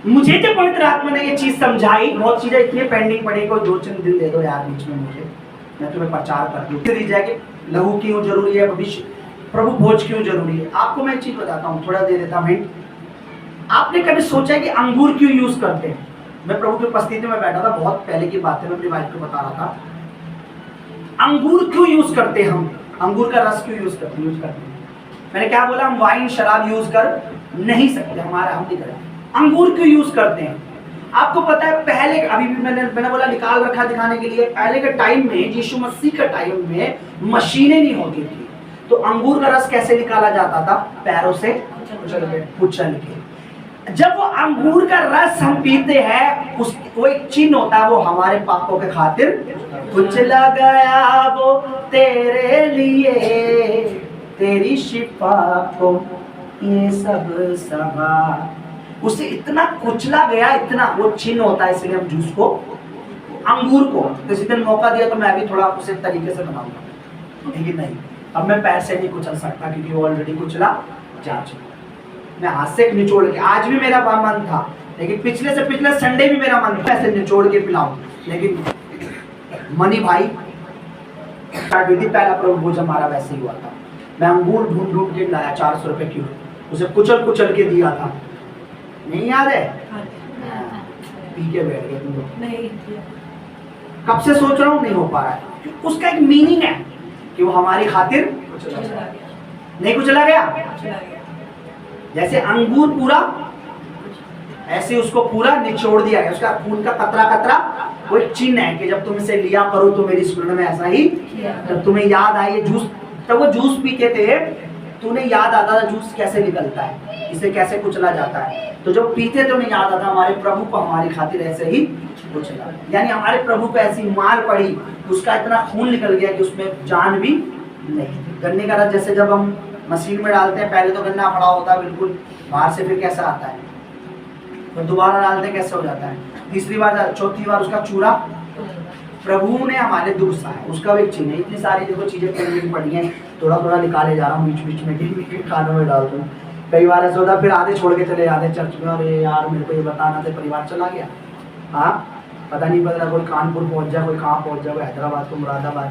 मुझे जब पवित्र आत्मा ने ये चीज समझाई, बहुत चीजें इतनी पेंडिंग पड़ी को 2-3 दिन दे दो यार बीच में मुझे, मैं तुम्हें प्रचार कर दूं। फिर जाके लहू क्यों जरूरी है, भविष्य प्रभु भोज क्यों जरूरी है। आपको मैं एक चीज बताता हूँ, थोड़ा दे देता हूँ। आपने कभी सोचा कि अंगूर क्यों यूज करते हैं? मैं प्रभु की उपस्थिति में बैठा था, बहुत पहले की बात है, मैं अपनी वाइफ को बता रहा था अंगूर क्यों यूज करते हैं, हम अंगूर का रस क्यों यूज करते हैं। मैंने क्या बोला, हम वाइन शराब यूज कर नहीं सकते, हमारा हम नहीं करें। अंगूर क्यों यूज करते हैं? आपको पता है पहले, अभी भी मैंने बोला निकाल रखा दिखाने के लिए, पहले के टाइम में, यीशु मसीह के टाइम में मशीनें नहीं होती थी, तो अंगूर का रस कैसे निकाला जाता था? पैरों से कुचल के। जब वो अंगूर का रस हम पीते हैं, उस वो एक चिन्ह होता है, वो हमारे पापों के खातिर कुचला गया वो तेरे लिए, तेरी शिफा को ये सब सभा, उसे इतना कुचला गया, इतना वो चिन्ह होता है, इसलिए हम जूस को, अंगूर को, किसी दिन मौका दिया तो मैं भी थोड़ा उसे तरीके से बनाऊंगा, लेकिन नहीं, अब मैं पैर से नहीं कुचल सकता क्योंकि वो ऑलरेडी कुचला जा चुका। मैं हाथ से निचोड़ के, आज भी मेरा मन था, लेकिन पिछले से पिछले संडे भी मेरा मन था ऐसे निचोड़ के पिलाऊं, लेकिन मनी भाई पहला प्रभु भोज हमारा वैसे ही हुआ था। मैं अंगूर ढूंढ ढूंढ के लाया 400 रुपए किलो, उसे कुचल कुचल के दिया था, नहीं याद है? पी के बैठ गए तुम लोग। नहीं, कब से सोच रहा हूँ, नहीं हो पा रहा है। उसका एक मीनिंग है कि वो हमारी खातिर नहीं कुचला गया। जैसे अंगूर पूरा, ऐसे उसको पूरा निचोड़ दिया गया, उसका खून का कतरा कतरा वो एक चिन्ह है कि जब तुम इसे लिया करो तो मेरी स्मरण में ऐसा ही, जब तुम्हें याद आए जूस, तब वो जूस पीते थे, तुम्हें याद आता था जूस कैसे निकलता है, इसे कैसे कुचला जाता है, तो जब पीते थे उन्हें याद आता हमारे प्रभु को हमारी खातिर ऐसे ही कुचला, यानी हमारे प्रभु को ऐसी मार पड़ी, उसका इतना खून निकल गया कि उसमें जान भी नहीं। गन्ने का रस जैसे जब हम मशीन में डालते हैं, पहले तो गन्ना पड़ा होता है बिल्कुल बाहर से, फिर कैसा आता है, तो दोबारा डालते कैसे हो जाता है, तीसरी बार, चौथी बार उसका चूरा प्रभु ने हमारे दुख सहा, उसका भी एक चिन्ह है। इतनी सारी देखो चीजें पेंडिंग पड़ी हैं, थोड़ा थोड़ा निकाले जा रहा हूँ, बीच बीच में खानों में डालता हूँ। कई बार ऐसा होता, फिर आधे छोड़ के चले जाते चर्च में, अरे यार मेरे को ये बताना था, परिवार चला गया, हाँ पता नहीं पता, कोई कानपुर पहुंच जाए, कोई कहाँ पहुंच जाए, हैदराबाद को, मुरादाबाद,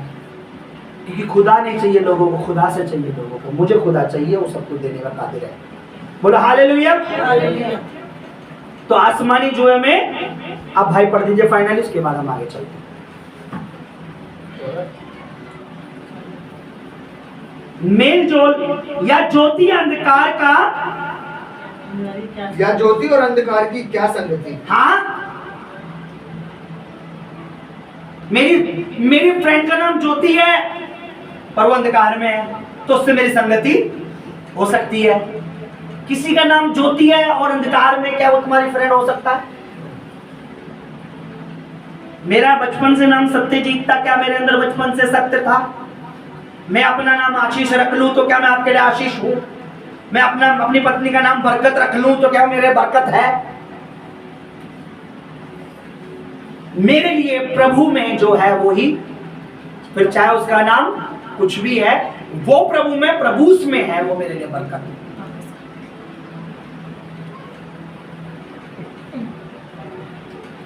क्योंकि खुदा नहीं चाहिए लोगों को, खुदा से चाहिए लोगों को। मुझे खुदा चाहिए, वो सब कुछ देने का कादिर है। बोलो हालेलुया। तो आसमानी जुए में अब भाई पढ़ दीजिए फाइनली, उसके बाद हम आगे चलते हैं। मेल जोल या ज्योति अंधकार का, या ज्योति और अंधकार की क्या संगति? हाँ, मेरी फ्रेंड का नाम ज्योति है पर वो अंधकार में है, तो उससे मेरी संगति हो सकती है। किसी का नाम ज्योति है और अंधकार में, क्या वो तुम्हारी फ्रेंड हो सकता है? मेरा बचपन से नाम सत्यजीत था, क्या मेरे अंदर बचपन से सत्य था? मैं अपना नाम आशीष रख लूं तो क्या मैं आपके लिए आशीष हूं? मैं अपनी पत्नी का नाम बरकत रख लूं तो क्या मेरे बरकत है? मेरे लिए प्रभु में जो है वो ही, फिर चाहे उसका नाम कुछ भी है, वो प्रभु में, प्रभु में है, वो मेरे लिए बरकत है।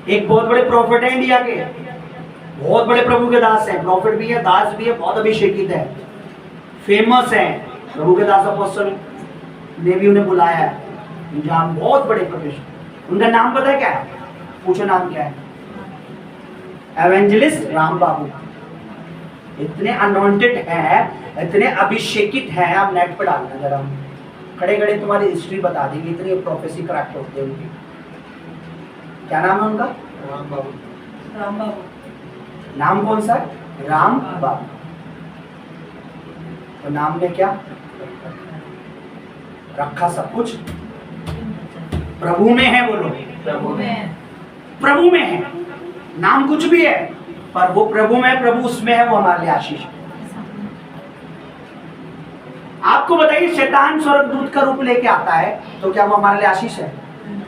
एक बहुत बड़े प्रॉफिट है इंडिया के, बहुत बड़े प्रभु के दास हैं, प्रॉफिट भी है, दास भी है, बहुत अभिषेकित है, फेमस है, प्रभु के दास अपोस्टल ने भी उन्हें बुलाया है, जहां बहुत बड़े प्रोफेशन। उनका नाम पता है क्या है? पूछो नाम क्या है? एवेंजलिस्ट राम बाबू। इतने अनॉइंटेड है, इतने अभिषेकित है, आप नेट पर डालना जरा, खड़े खड़े तुम्हारी हिस्ट्री बता देंगे, इतनी प्रोफेसी करेक्ट होते हैं उनकी। क्या नाम है उनका? राम बाबू। राम बाबू। नाम कौन सा? राम बाबू। तो नाम में क्या रखा? सब कुछ प्रभु में है। बोलो प्रभु में। प्रभु में है, नाम कुछ भी है पर वो प्रभु में, प्रभु उसमें है, वो हमारे लिए आशीष है। आपको बताइए, शैतान स्वर्गदूत का रूप लेके आता है तो क्या वो हमारे लिए आशीष है?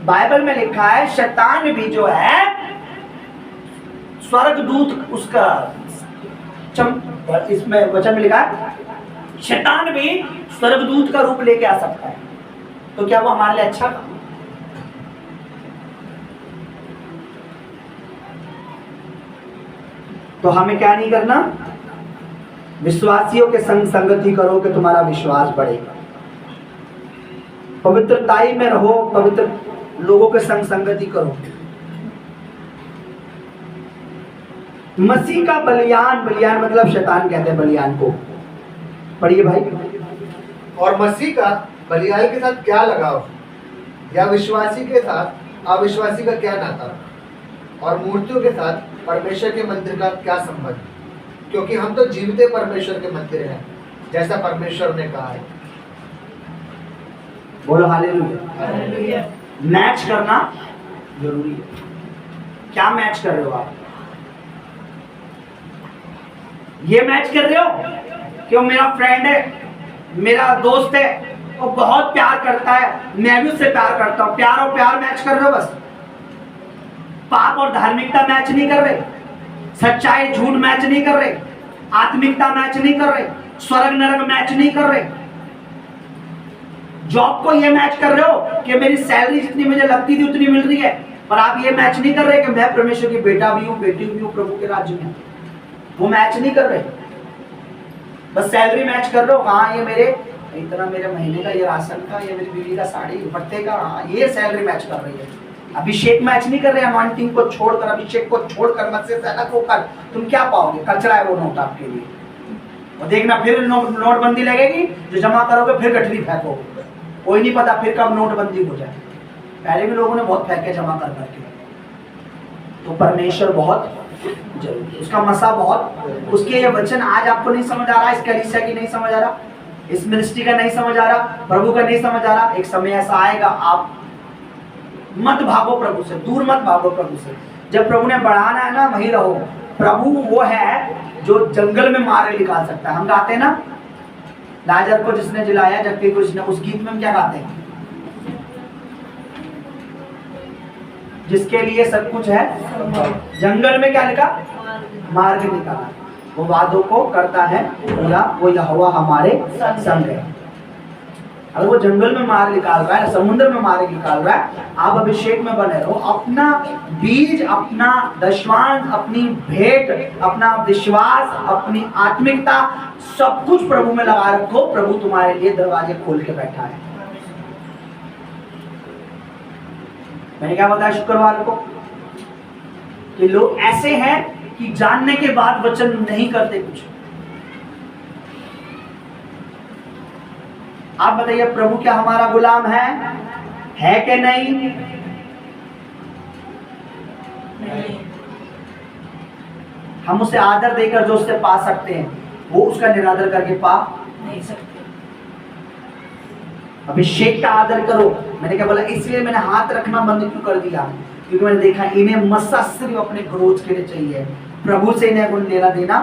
बाइबल में लिखा है शैतान भी जो है स्वर्गदूत, उसका इसमें वचन में लिखा है शैतान भी स्वर्गदूत का रूप लेके आ सकता है, तो क्या वो हमारे लिए अच्छा काम? तो हमें क्या नहीं करना? विश्वासियों के संग संगति करो कि तुम्हारा विश्वास बढ़ेगा। पवित्रताई में रहो, पवित्र लोगों के संग संगति करो। मसीह का बलियान, बलियान मतलब शैतान कहते हैं बलियान को। पढ़िए भाई। और मसीह का बलिदान के साथ क्या लगाव, या विश्वासी के साथ अविश्वासी का क्या नाता, और मूर्तियों के साथ परमेश्वर के मंदिर का क्या संबंध, क्योंकि हम तो जीवते परमेश्वर के मंदिर हैं, जैसा परमेश्वर ने कहा है। बोलो हालेलुया। मैच करना जरूरी है। क्या मैच कर रहे हो आप? ये मैच कर रहे हो कि वो मेरा फ्रेंड है, मेरा दोस्त है, वो बहुत प्यार करता है, मैं भी उससे प्यार करता हूं। प्यार और प्यार मैच कर रहे हो बस। पाप और धार्मिकता मैच नहीं कर रहे, सच्चाई झूठ मैच नहीं कर रहे, आत्मिकता मैच नहीं कर रहे, स्वर्ग नरक मैच नहीं कर रहे। जॉब को ये मैच कर रहे हो कि मेरी सैलरी जितनी मुझे लगती थी उतनी मिल रही है, पर आप ये मैच नहीं कर रहे कि मैं परमेश्वर की बेटा भी हूं, बेटी भी हूं प्रभु के राज्य में। वो मैच नहीं कर रहे, बस सैलरी मैच कर रहे हो। हाँ ये मेरे इतना मेरे महीने का, ये राशन का, ये मेरी बीवी का साड़ी दुपट्टे का, हाँ ये सैलरी मैच कर रही है। अभिषेक मैच नहीं कर रहे। अनॉइंटिंग को छोड़कर, अभिषेक को छोड़कर, मत से अलग होकर तुम क्या पाओगे? कचरा है वो नोट आपके लिए। और देखना फिर नोटबंदी लगेगी, जो जमा करोगे फिर गठरी फेंकोगे, कोई नहीं पता फिर कब नोटबंदी हो जाए। पहले भी लोगों ने बहुत फेंके जमा कर करके। तो परमेश्वर बहुत जरूरी, उसका मसा बहुत, उसके ये वचन आज आपको नहीं समझ आ रहा, इस कलीसिया की नहीं समझ आ रहा, इस मिनिस्ट्री का नहीं समझ आ रहा, प्रभु का नहीं समझ आ रहा। एक समय ऐसा आएगा, आप मत भागो प्रभु से, दूर मत भागो प्रभु से। जब प्रभु ने बढ़ाना है ना वहीं रहो। प्रभु वो है जो जंगल में मारे निकाल सकता है। हम गाते हैं ना, लाजर को जिसने जिलाया जबकि कुछ ने, उस गीत में हम क्या गाते हैं? जिसके लिए सब कुछ है, जंगल में क्या लिखा? मार्ग निकाला। वो वादों को करता है पूरा, वो यहोवा हमारे संग है। अगर वो जंगल में मार निकाल रहा है, समुद्र में मार निकाल रहा है, आप अभिषेक में बने रहो। अपना बीज, अपना दशवांश, अपनी भेंट, अपना विश्वास, अपनी आत्मिकता, सब कुछ प्रभु में लगा रखो। प्रभु तुम्हारे लिए दरवाजे खोल के बैठा है। मैंने क्या बताया शुक्रवार को कि लोग ऐसे हैं कि जानने के बाद वचन नहीं करते कुछ। आप बताइए, प्रभु क्या हमारा गुलाम है कि नहीं? हम उसे आदर देकर जो उससे पा सकते हैं, वो उसका निरादर करके पा नहीं सकते। अभिषेक का आदर करो। मैंने क्या बोला? इसलिए मैंने हाथ रखना बंद क्यों कर दिया? क्योंकि मैंने देखा इन्हें मसा सिर्फ अपने ग्रोथ के लिए चाहिए, प्रभु से इन्हें गुण लेना देना।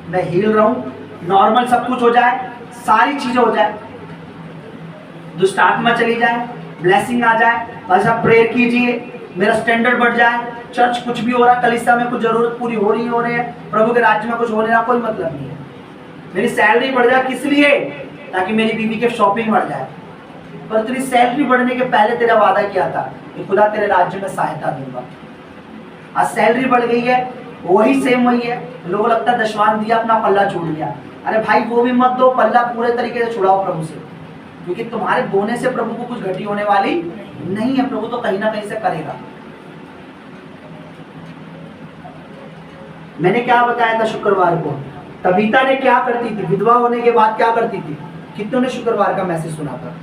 मैं हिल रहा हूं, नॉर्मल सब कुछ हो जाए, सारी चीजें हो जाए, दुष्ट आत्मा चली जाए, ब्लेसिंग आ जाए, बस आप प्रेयर कीजिए, मेरा स्टैंडर्ड बढ़ जाए, चर्च कुछ भी हो रहा है, कलीसिया में कुछ जरूरत पूरी हो रही है, प्रभु के राज्य में कुछ होने का कोई मतलब नहीं है। मेरी सैलरी बढ़ जाए, किस लिए? ताकि मेरी बीवी के शॉपिंग बढ़ जाए। पर तेरी सैलरी बढ़ने के पहले तेरा वादा किया था कि खुदा तेरे राज्य में सहायता दूंगा। आज सैलरी बढ़ गई है, वही सेम वही है। लोगों को लगता है दशवान दिया, अपना पल्ला छोड़ लिया। अरे भाई वो भी मत दो, पल्ला पूरे तरीके से छुड़ाओ प्रभु से, क्योंकि तुम्हारे बोने से प्रभु को कुछ घटी होने वाली नहीं है। प्रभु तो कहीं ना कहीं से करेगा। मैंने क्या बताया था शुक्रवार को? तबीता ने क्या करती थी? विधवा होने के बाद क्या करती थी? कितनों ने शुक्रवार का मैसेज सुना था?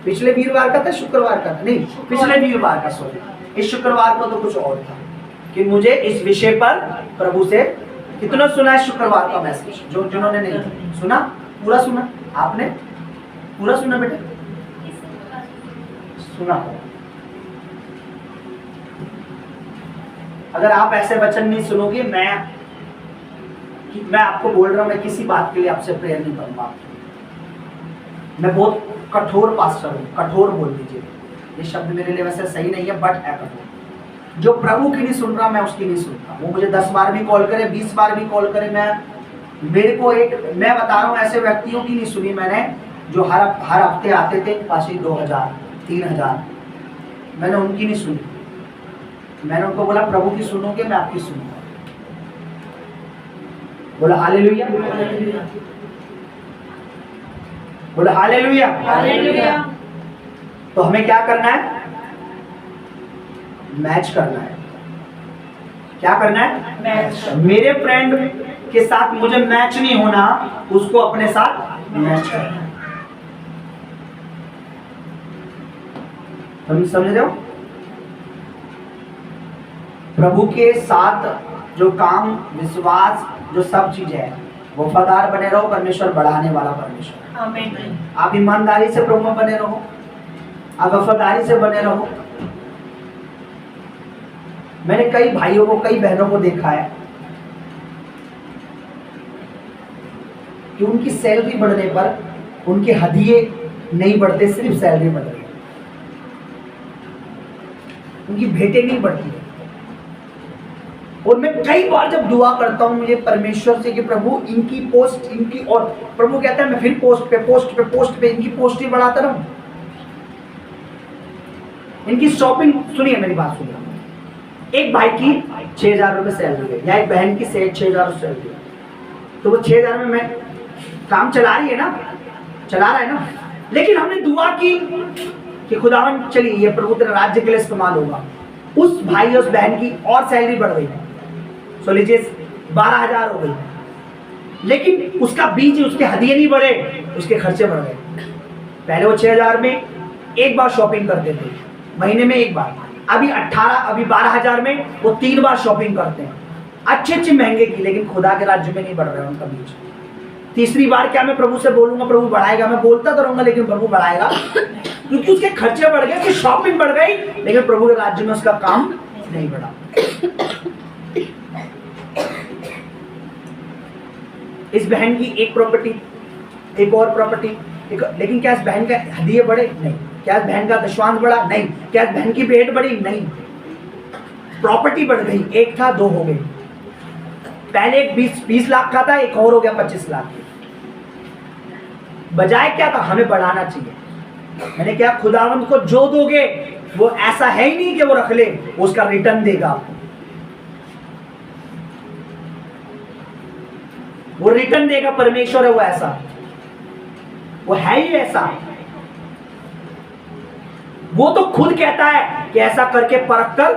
पिछले वीरवार का था, शुक्रवार का था नहीं, पिछले वीरवार का, सॉरी। इस शुक्रवार को तो कुछ और था कि मुझे इस विषय पर प्रभु से। कितनों सुना है शुक्रवार का मैसेज? जो जिन्होंने नहीं सुना, पूरा सुना? आपने पूरा सुना बेटा? सुना? अगर आप ऐसे वचन नहीं सुनोगे, मैं आपको बोल रहा हूं, मैं किसी बात के लिए आपसे प्रेयर नहीं करूंगा। मैं बहुत कठोर पास्टर हूं, कठोर बोल दीजिए। ये शब्द मेरे लिए वैसे सही नहीं है, बट है कठोर। जो प्रभु की नहीं सुन रहा, मैं उसकी नहीं सुनता। वो मुझे 10 बार भी कॉल करे, 20 बार भी कॉल करे, मैं बता रहा हूँ, ऐसे व्यक्तियों की नहीं सुनी मैंने जो हर हफ्ते आते थे, पास 2000 3000, मैंने उनकी नहीं सुनी। मैंने उनको बोला प्रभु की सुनोगे, मैं आपकी सुनूंगा। बोला हालेलुया, बोला हालेलुया, हालेलुया। तो हमें क्या करना है? मैच करना है। क्या करना है? मैच। मेरे फ्रेंड के साथ मुझे मैच नहीं होना, उसको अपने साथ मैच करना। तुम समझ रहे हो? प्रभु के साथ जो काम, विश्वास, जो सब चीजें है, वफादार बने रहो। परमेश्वर बढ़ाने वाला परमेश्वर। आमीन। आप ईमानदारी से प्रभु में बने रहो, आप वफादारी से बने रहो। मैंने कई भाइयों को, कई बहनों को देखा है कि उनकी सैलरी बढ़ने पर उनके हदिये नहीं बढ़ते, सिर्फ सैलरी बढ़ रही है, उनकी भेंटें नहीं बढ़ती है। और मैं कई बार जब दुआ करता हूं मुझे परमेश्वर से कि प्रभु इनकी पोस्ट, इनकी, और प्रभु कहता है मैं फिर पोस्ट पे इनकी पोस्ट ही बढ़ाता रहूं, इनकी शॉपिंग। सुनिए मेरी बात सुनिए, एक भाई की 6,000 रुपये सैलरी है या एक बहन की 6,000 सैलरी है, तो वो 6,000 में मैं काम चला रही है ना, चला रहा है ना, लेकिन हमने दुआ की कि खुदावन चलिए ये प्रभु तेरे राज्य के लिए इस्तेमाल होगा। उस भाई उस बहन की और सैलरी बढ़ गई, सो लीजिए 12,000 हो गई, लेकिन उसका बीज, उसके हदिये नहीं बढ़े, उसके खर्चे बढ़ गए। पहले वो 6,000 में एक बार शॉपिंग करते थे, महीने में एक बार, अभी 12,000 में वो 3 बार शॉपिंग करते हैं, अच्छे महंगे की, लेकिन खुदा के राज्य में नहीं बढ़ रहा है उनका बीज। तीसरी बार क्या मैं प्रभु से बोलूंगा प्रभु बढ़ाएगा, मैं बोलता तो रहूंगा लेकिन प्रभु बढ़ाएगा, क्योंकि उसके खर्चे बढ़ गए, उसकी शॉपिंग बढ़ गई, लेकिन प्रभु के राज्य में उसका काम नहीं बढ़ा। इस बहन की एक प्रॉपर्टी, एक और प्रॉपर्टी, लेकिन क्या इस बहन का हदिये बढ़े? नहीं। क्या इस बहन का दशवांश बढ़ा? नहीं। क्या इस बहन की भेंट बढ़ी? नहीं। प्रॉपर्टी बढ़ गई, एक था 2 हो गई। पहले एक 20 लाख का था, एक और हो गया 25 लाख। बजाय क्या था? हमें बढ़ाना चाहिए। मैंने क्या, खुदावंत को जो दोगे वो ऐसा है ही नहीं कि वो रख ले, उसका रिटर्न देगा आपको, वो रिटर्न देगा। परमेश्वर है वो ऐसा, वो है ही ऐसा। वो तो खुद कहता है कि ऐसा करके परख कर,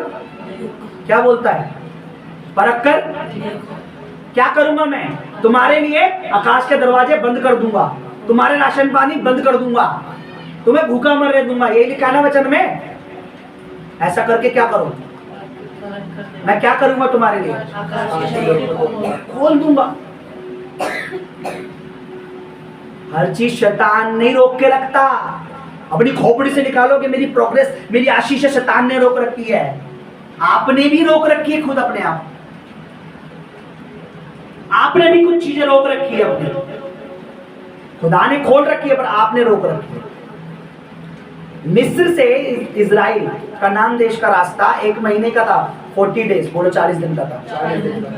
क्या बोलता है? परख कर क्या करूंगा मैं? तुम्हारे लिए आकाश के दरवाजे बंद कर दूंगा, तुम्हारे राशन पानी बंद कर दूंगा, तुम्हें भूखा मरने दूंगा। यही लिखा ना वचन में? ऐसा करके क्या करो? मैं क्या करूंगा तुम्हारे लिए? खोल दूंगा। हर चीज शैतान नहीं रोक के रखता। अपनी खोपड़ी से निकालो कि मेरी प्रोग्रेस, मेरी आशीष शैतान ने रोक रखी है, आपने भी रोक रखी है खुद अपने आप। आपने भी कुछ चीजें रोक रखी है अपनी, खुदा ने खोल रखी है पर आपने रोक रखी है। मिस्र से इजराइल का नाम देश का रास्ता 1 महीने का था, 40 डेज, बोलो 40 दिन का था। 40 दिन का।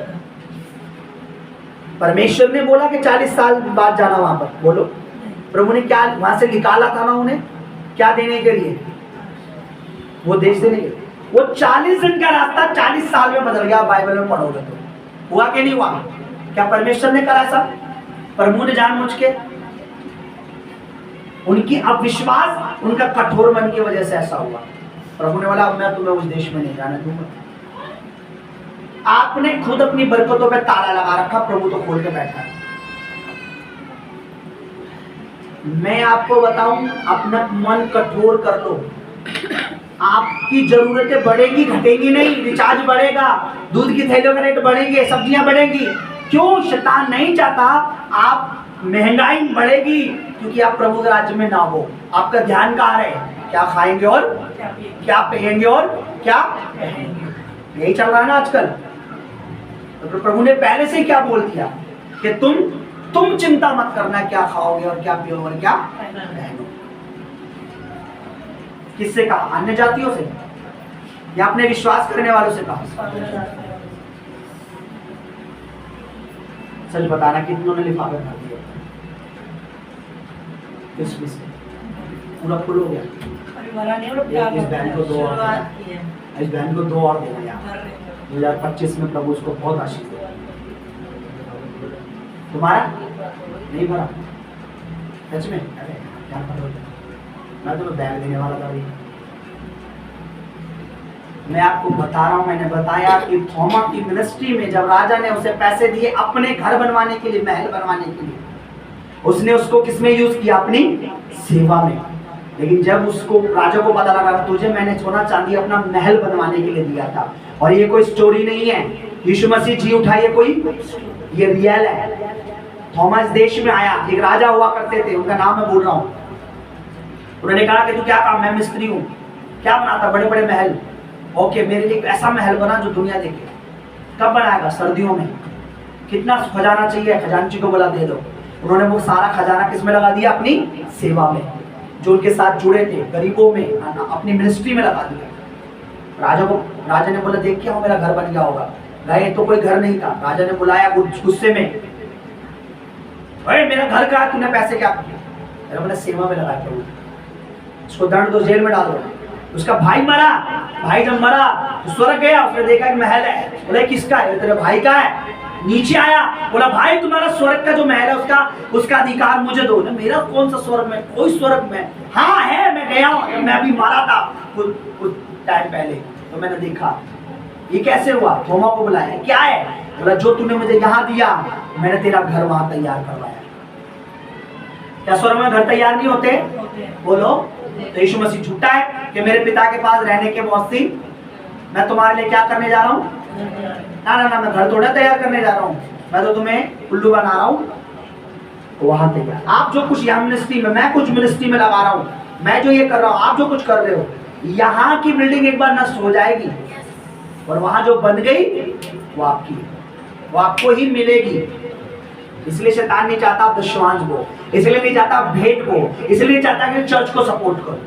परमेश्वर ने बोला कि 40 साल बाद जाना वहां पर, बोलो। प्रभु ने क्या वहां से निकाला था ना उन्हें, क्या देने के लिए? वो देश देने के लिए। वो 40 दिन का रास्ता 40 साल में बदल गया। बाइबल में पढ़ोगे तो हुआ कि नहीं हुआ? क्या परमेश्वर ने करा ऐसा? प्रभु ने जानबूझ के, उनकी अविश्वास, उनका कठोर मन की वजह से ऐसा हुआ। प्रभु ने बोला अब मैं तुम्हें उस देश में नहीं जाने दूंगा। आपने खुद अपनी बरकतों पे ताला लगा रखा, प्रभु तो खोल के बैठा है। मैं आपको बताऊं, अपना मन कठोर कर लो, आपकी जरूरतें बढ़ेगी घटेगी नहीं। रिचार्ज बढ़ेगा, दूध की थैलियों का रेट बढ़ेंगे, सब्जियां बढ़ेंगी। क्यों? शैतान नहीं चाहता आप महंगाई बढ़ेगी, क्योंकि आप प्रभु के राज्य में ना हो। आपका ध्यान कहाँ रहे? क्या खाएंगे और क्या पिएंगे और क्या पहनेंगे, यही चल रहा है ना आजकल। तो प्रभु ने पहले से क्या बोल दिया कि तुम चिंता मत करना क्या खाओगे और क्या पियोगे और क्या पहनोगे। किससे कहा? अन्य जातियों से या अपने विश्वास करने वालों से कहा? सच बताना कितनों ने लिफाफे भर दिए? क्रिसमस पूरा फुल हो गया। इस बहन को 2 और, इस बहन को 2 और देना यार। 2025 में प्रभु उसको बहुत आशीष दे। तुम्हारा नहीं भरा सच में? अरे क्या करोगे, मैं तुम्हें बैग देने वाला था। मैं आपको बता रहा हूं, मैंने बताया कि थोमा की मिनिस्ट्री में जब राजा ने उसे पैसे दिए अपने घर बनवाने के लिए, महल बनवाने के लिए, उसने उसको किसमें यूज किया? अपनी सेवा में। लेकिन जब उसको राजा को पता लगा तुझे मैंने सोना चांदी अपना महल बनवाने के लिए दिया था, और ये कोई स्टोरी नहीं है, यीशु मसीह जी उठा, ये कोई, ये रियल है। थॉमस देश में आया, एक राजा हुआ करते थे, उनका नाम मैं बोल रहा हूँ। उन्होंने कहा कि तू क्या काम? मैं मिस्त्री हूँ। क्या बनाता? बड़े बड़े महल। ओके, मेरे लिए ऐसा महल बना जो दुनिया देखे। कब बनाएगा? सर्दियों में। कितना खजाना चाहिए? खजानची को बोला दे दो। उन्होंने वो सारा खजाना किसमें लगा दिया? अपनी सेवा में, जो उनके साथ जुड़े थे, गरीबों में, अपनी मिनिस्ट्री में लगा दिया। राजा ने बोला देख क्या हो, मेरा घर बन गया होगा। गए तो कोई घर नहीं था। राजा ने बुलाया गुस्से में, अरे मेरा घर का तूने पैसे क्या किए? बोला सेवा में लगा के, उसको दंड दो, जेल में डालो। उसका भाई मरा, भाई जब मरा तो स्वर्ग गया, उसने देखा एक महल है। बोले किसका है? तेरे भाई का है। नीचे आया, बोला भाई तुम्हारा स्वर्ग का जो महल है उसका अधिकार मुझे दो। ना मेरा कौन सा स्वर्ग में? कोई स्वर्ग में? हाँ है, मैं गया हूँ, मैं अभी मारा था कुछ टाइम पहले, तो मैंने देखा। ये कैसे हुआ? थोमा को बुलाया, क्या है? बोला जो तूने मुझे यहाँ दिया, मैंने तेरा घर वहां तैयार करवाया। क्या स्वर्ग में घर तैयार नहीं होते? बोलो। तो यीशु मसीह झूठा है कि मेरे पिता के पास रहने के मौसी मैं तुम्हारे लिए क्या करने जा रहा हूँ? ना ना ना, मैं घर थोड़ा तैयार करने जा रहा हूँ, मैं तो तुम्हें उल्लू बना रहा हूँ वहां तैयार। आप जो कुछ यहाँ मिनिस्ट्री में, मैं कुछ मिनिस्ट्री में लगा रहा हूँ, मैं जो ये कर रहा हूँ, आप जो कुछ कर रहे हो, यहाँ की बिल्डिंग एक बार नष्ट हो जाएगी, और वहां जो बन गई वो आपकी, वो आपको ही मिलेगी। इसलिए शैतान नहीं चाहता आप दशवांश को, इसलिए नहीं चाहता आप भेंट को, इसलिए नहीं चाहता कि चर्च को सपोर्ट करो।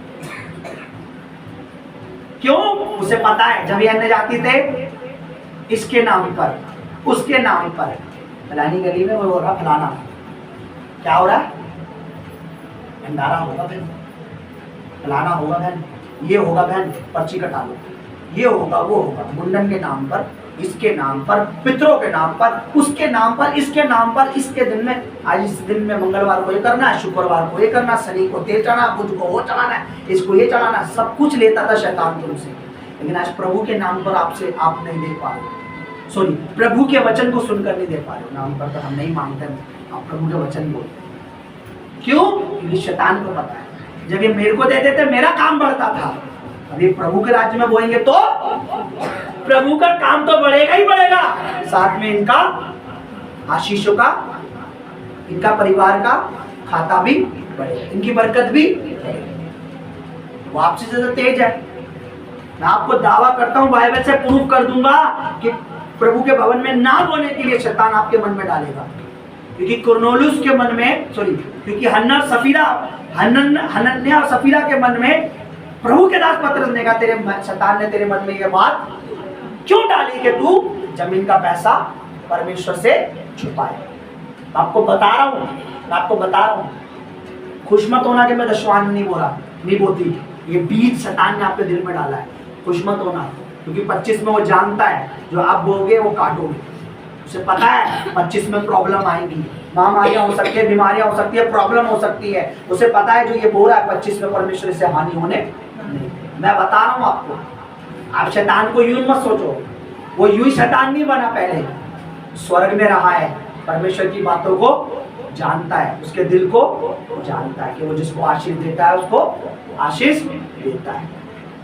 क्यों? उसे पता है जब ये अन्य जाति थे, इसके नाम पर, उसके नाम पर, फलानी गली में वो हो रहा, फलाना क्या हो रहा है, भंडारा होगा बहन, फलाना होगा बहन, ये होगा बहन, पर्ची कटा लो, ये होगा वो होगा, मुंडन के नाम पर, इसके नाम पर, पितरों के नाम पर, उसके नाम पर, इसके नाम पर, इसके दिन में, आज इस दिन में मंगलवार को ये करना है, शुक्रवार को ये करना, शनि को तेल चढ़ाना, बुध को वो चढ़ाना है, इसको ये चढ़ाना, सब कुछ लेता था शैतान तुमसे। लेकिन आज प्रभु के नाम पर आपसे आप नहीं दे पा रहे, सॉरी, प्रभु के वचन को सुनकर नहीं दे पा रहे। नाम पर तो हम नहीं मांगते, आप प्रभु के वचन बोलते। क्यों? क्योंकि शैतान को पता है जब ये मेरे को दे देते मेरा काम बढ़ता था, अभी प्रभु के राज्य में बोएंगे तो प्रभु का काम तो बढ़ेगा ही बढ़ेगा, साथ में इनका आशीषों का, इनका परिवार का खाता भी बढ़ेगा, इनकी बरकत भी बढ़ेगी। वो आपसे ज्यादा तेज है। मैं आपको दावा करता हूं, बाइबल से प्रूफ कर दूंगा कि प्रभु के भवन में ना बोने के लिए शैतान आपके मन में डालेगा। क्योंकि कुरनेलियुस के मन में, सॉरी, क्योंकि हनन्याह और सफीरा के मन में प्रभु के दास पतरस ने कहा, तेरे शैतान ने तेरे मन में ये बात क्यों डाली कि तू जमीन का पैसा परमेश्वर से छुपाए। आपको बता रहा हूं, मैं आपको बता रहा हूं, खुश मत होना कि मैं दशवान नहीं बोलती, ये बीज शैतान ने आपके दिल में डाला है। खुश मत होना, क्योंकि 25 में वो जानता है जो आप बोगे वो काटोगे। उसे पता है 25 में प्रॉब्लम आएगी, महामारियां हो सकती है, बीमारियां हो सकती है, प्रॉब्लम हो सकती है। उसे पता है जो ये बोल रहा है 25 में परमेश्वर से हानि होने नहीं। मैं बता रहा हूं आपको, आप शैतान को यूं मत सोचो, वो यूं शैतान नहीं बना, पहले स्वर्ग में रहा है, परमेश्वर की बातों को जानता है, उसके दिल को जानता है कि वो जिसको आशीष देता है उसको आशीष देता है,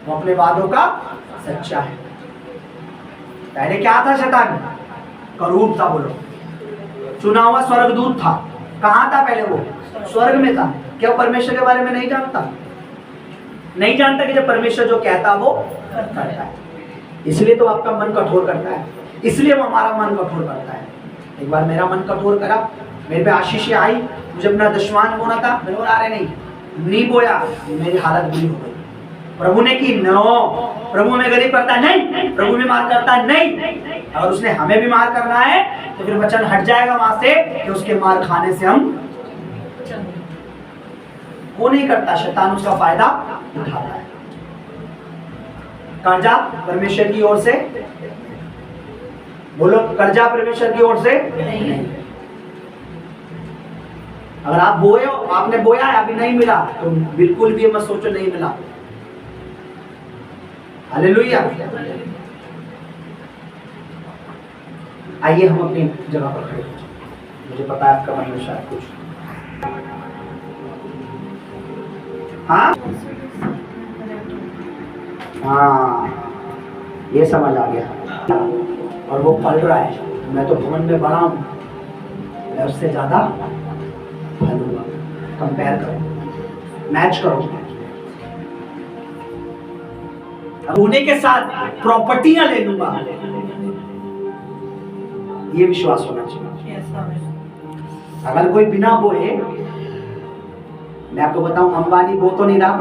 वो अपने वादों का सच्चा है। पहले क्या था शैतान? करूब था, बोलो, चुना हुआ स्वर्गदूत था। कहाँ था पहले? वो स्वर्ग में था। क्या परमेश्वर के बारे में नहीं जानता? नहीं जानता कि जब परमेश्वर जो कहता वो करता है। इसलिए तो आपका मन कठोर करता है, इसलिए वो हमारा मन कठोर करता है। एक बार मेरा मन कठोर करा, मेरे पे आशीष आई, मुझे अपना दशवान बोना था, मैंने बोला अरे नहीं बोया, मेरी हालत बुरी हो गई। प्रभु ने की नो, प्रभु में गरीब करता है नहीं, प्रभु में मार करता है नहीं। अगर उसने हमें भी मार करना है तो फिर वचन हट जाएगा वहां से कि उसके मार खाने से हम, वो नहीं करता, शैतान उसका फायदा उठाता है। कर्जा परमेश्वर की ओर से, बोलो, कर्जा परमेश्वर की ओर से नहीं। अगर आप बोए हो, आपने बोया है अभी नहीं मिला, तो बिल्कुल भी मत सोचो नहीं मिला। हालेलुया। आइए हम अपनी जगह पर खड़े हो जाएं। मुझे पता है आपका मन में शायद कुछ, हाँ हाँ, ये समझ आ गया। और वो पढ़ रहा है, मैं तो भवन में बड़ा हूं, मैं उससे ज्यादा फलूंगा। कंपेयर करो, मैच करो। होने के साथ प्रॉपर्टियां ले लूंगा, ये विश्वास होना चाहिए। अगर कोई बिना बोए, मैं आपको बताऊं, अंबानी बो तो नहीं रहा।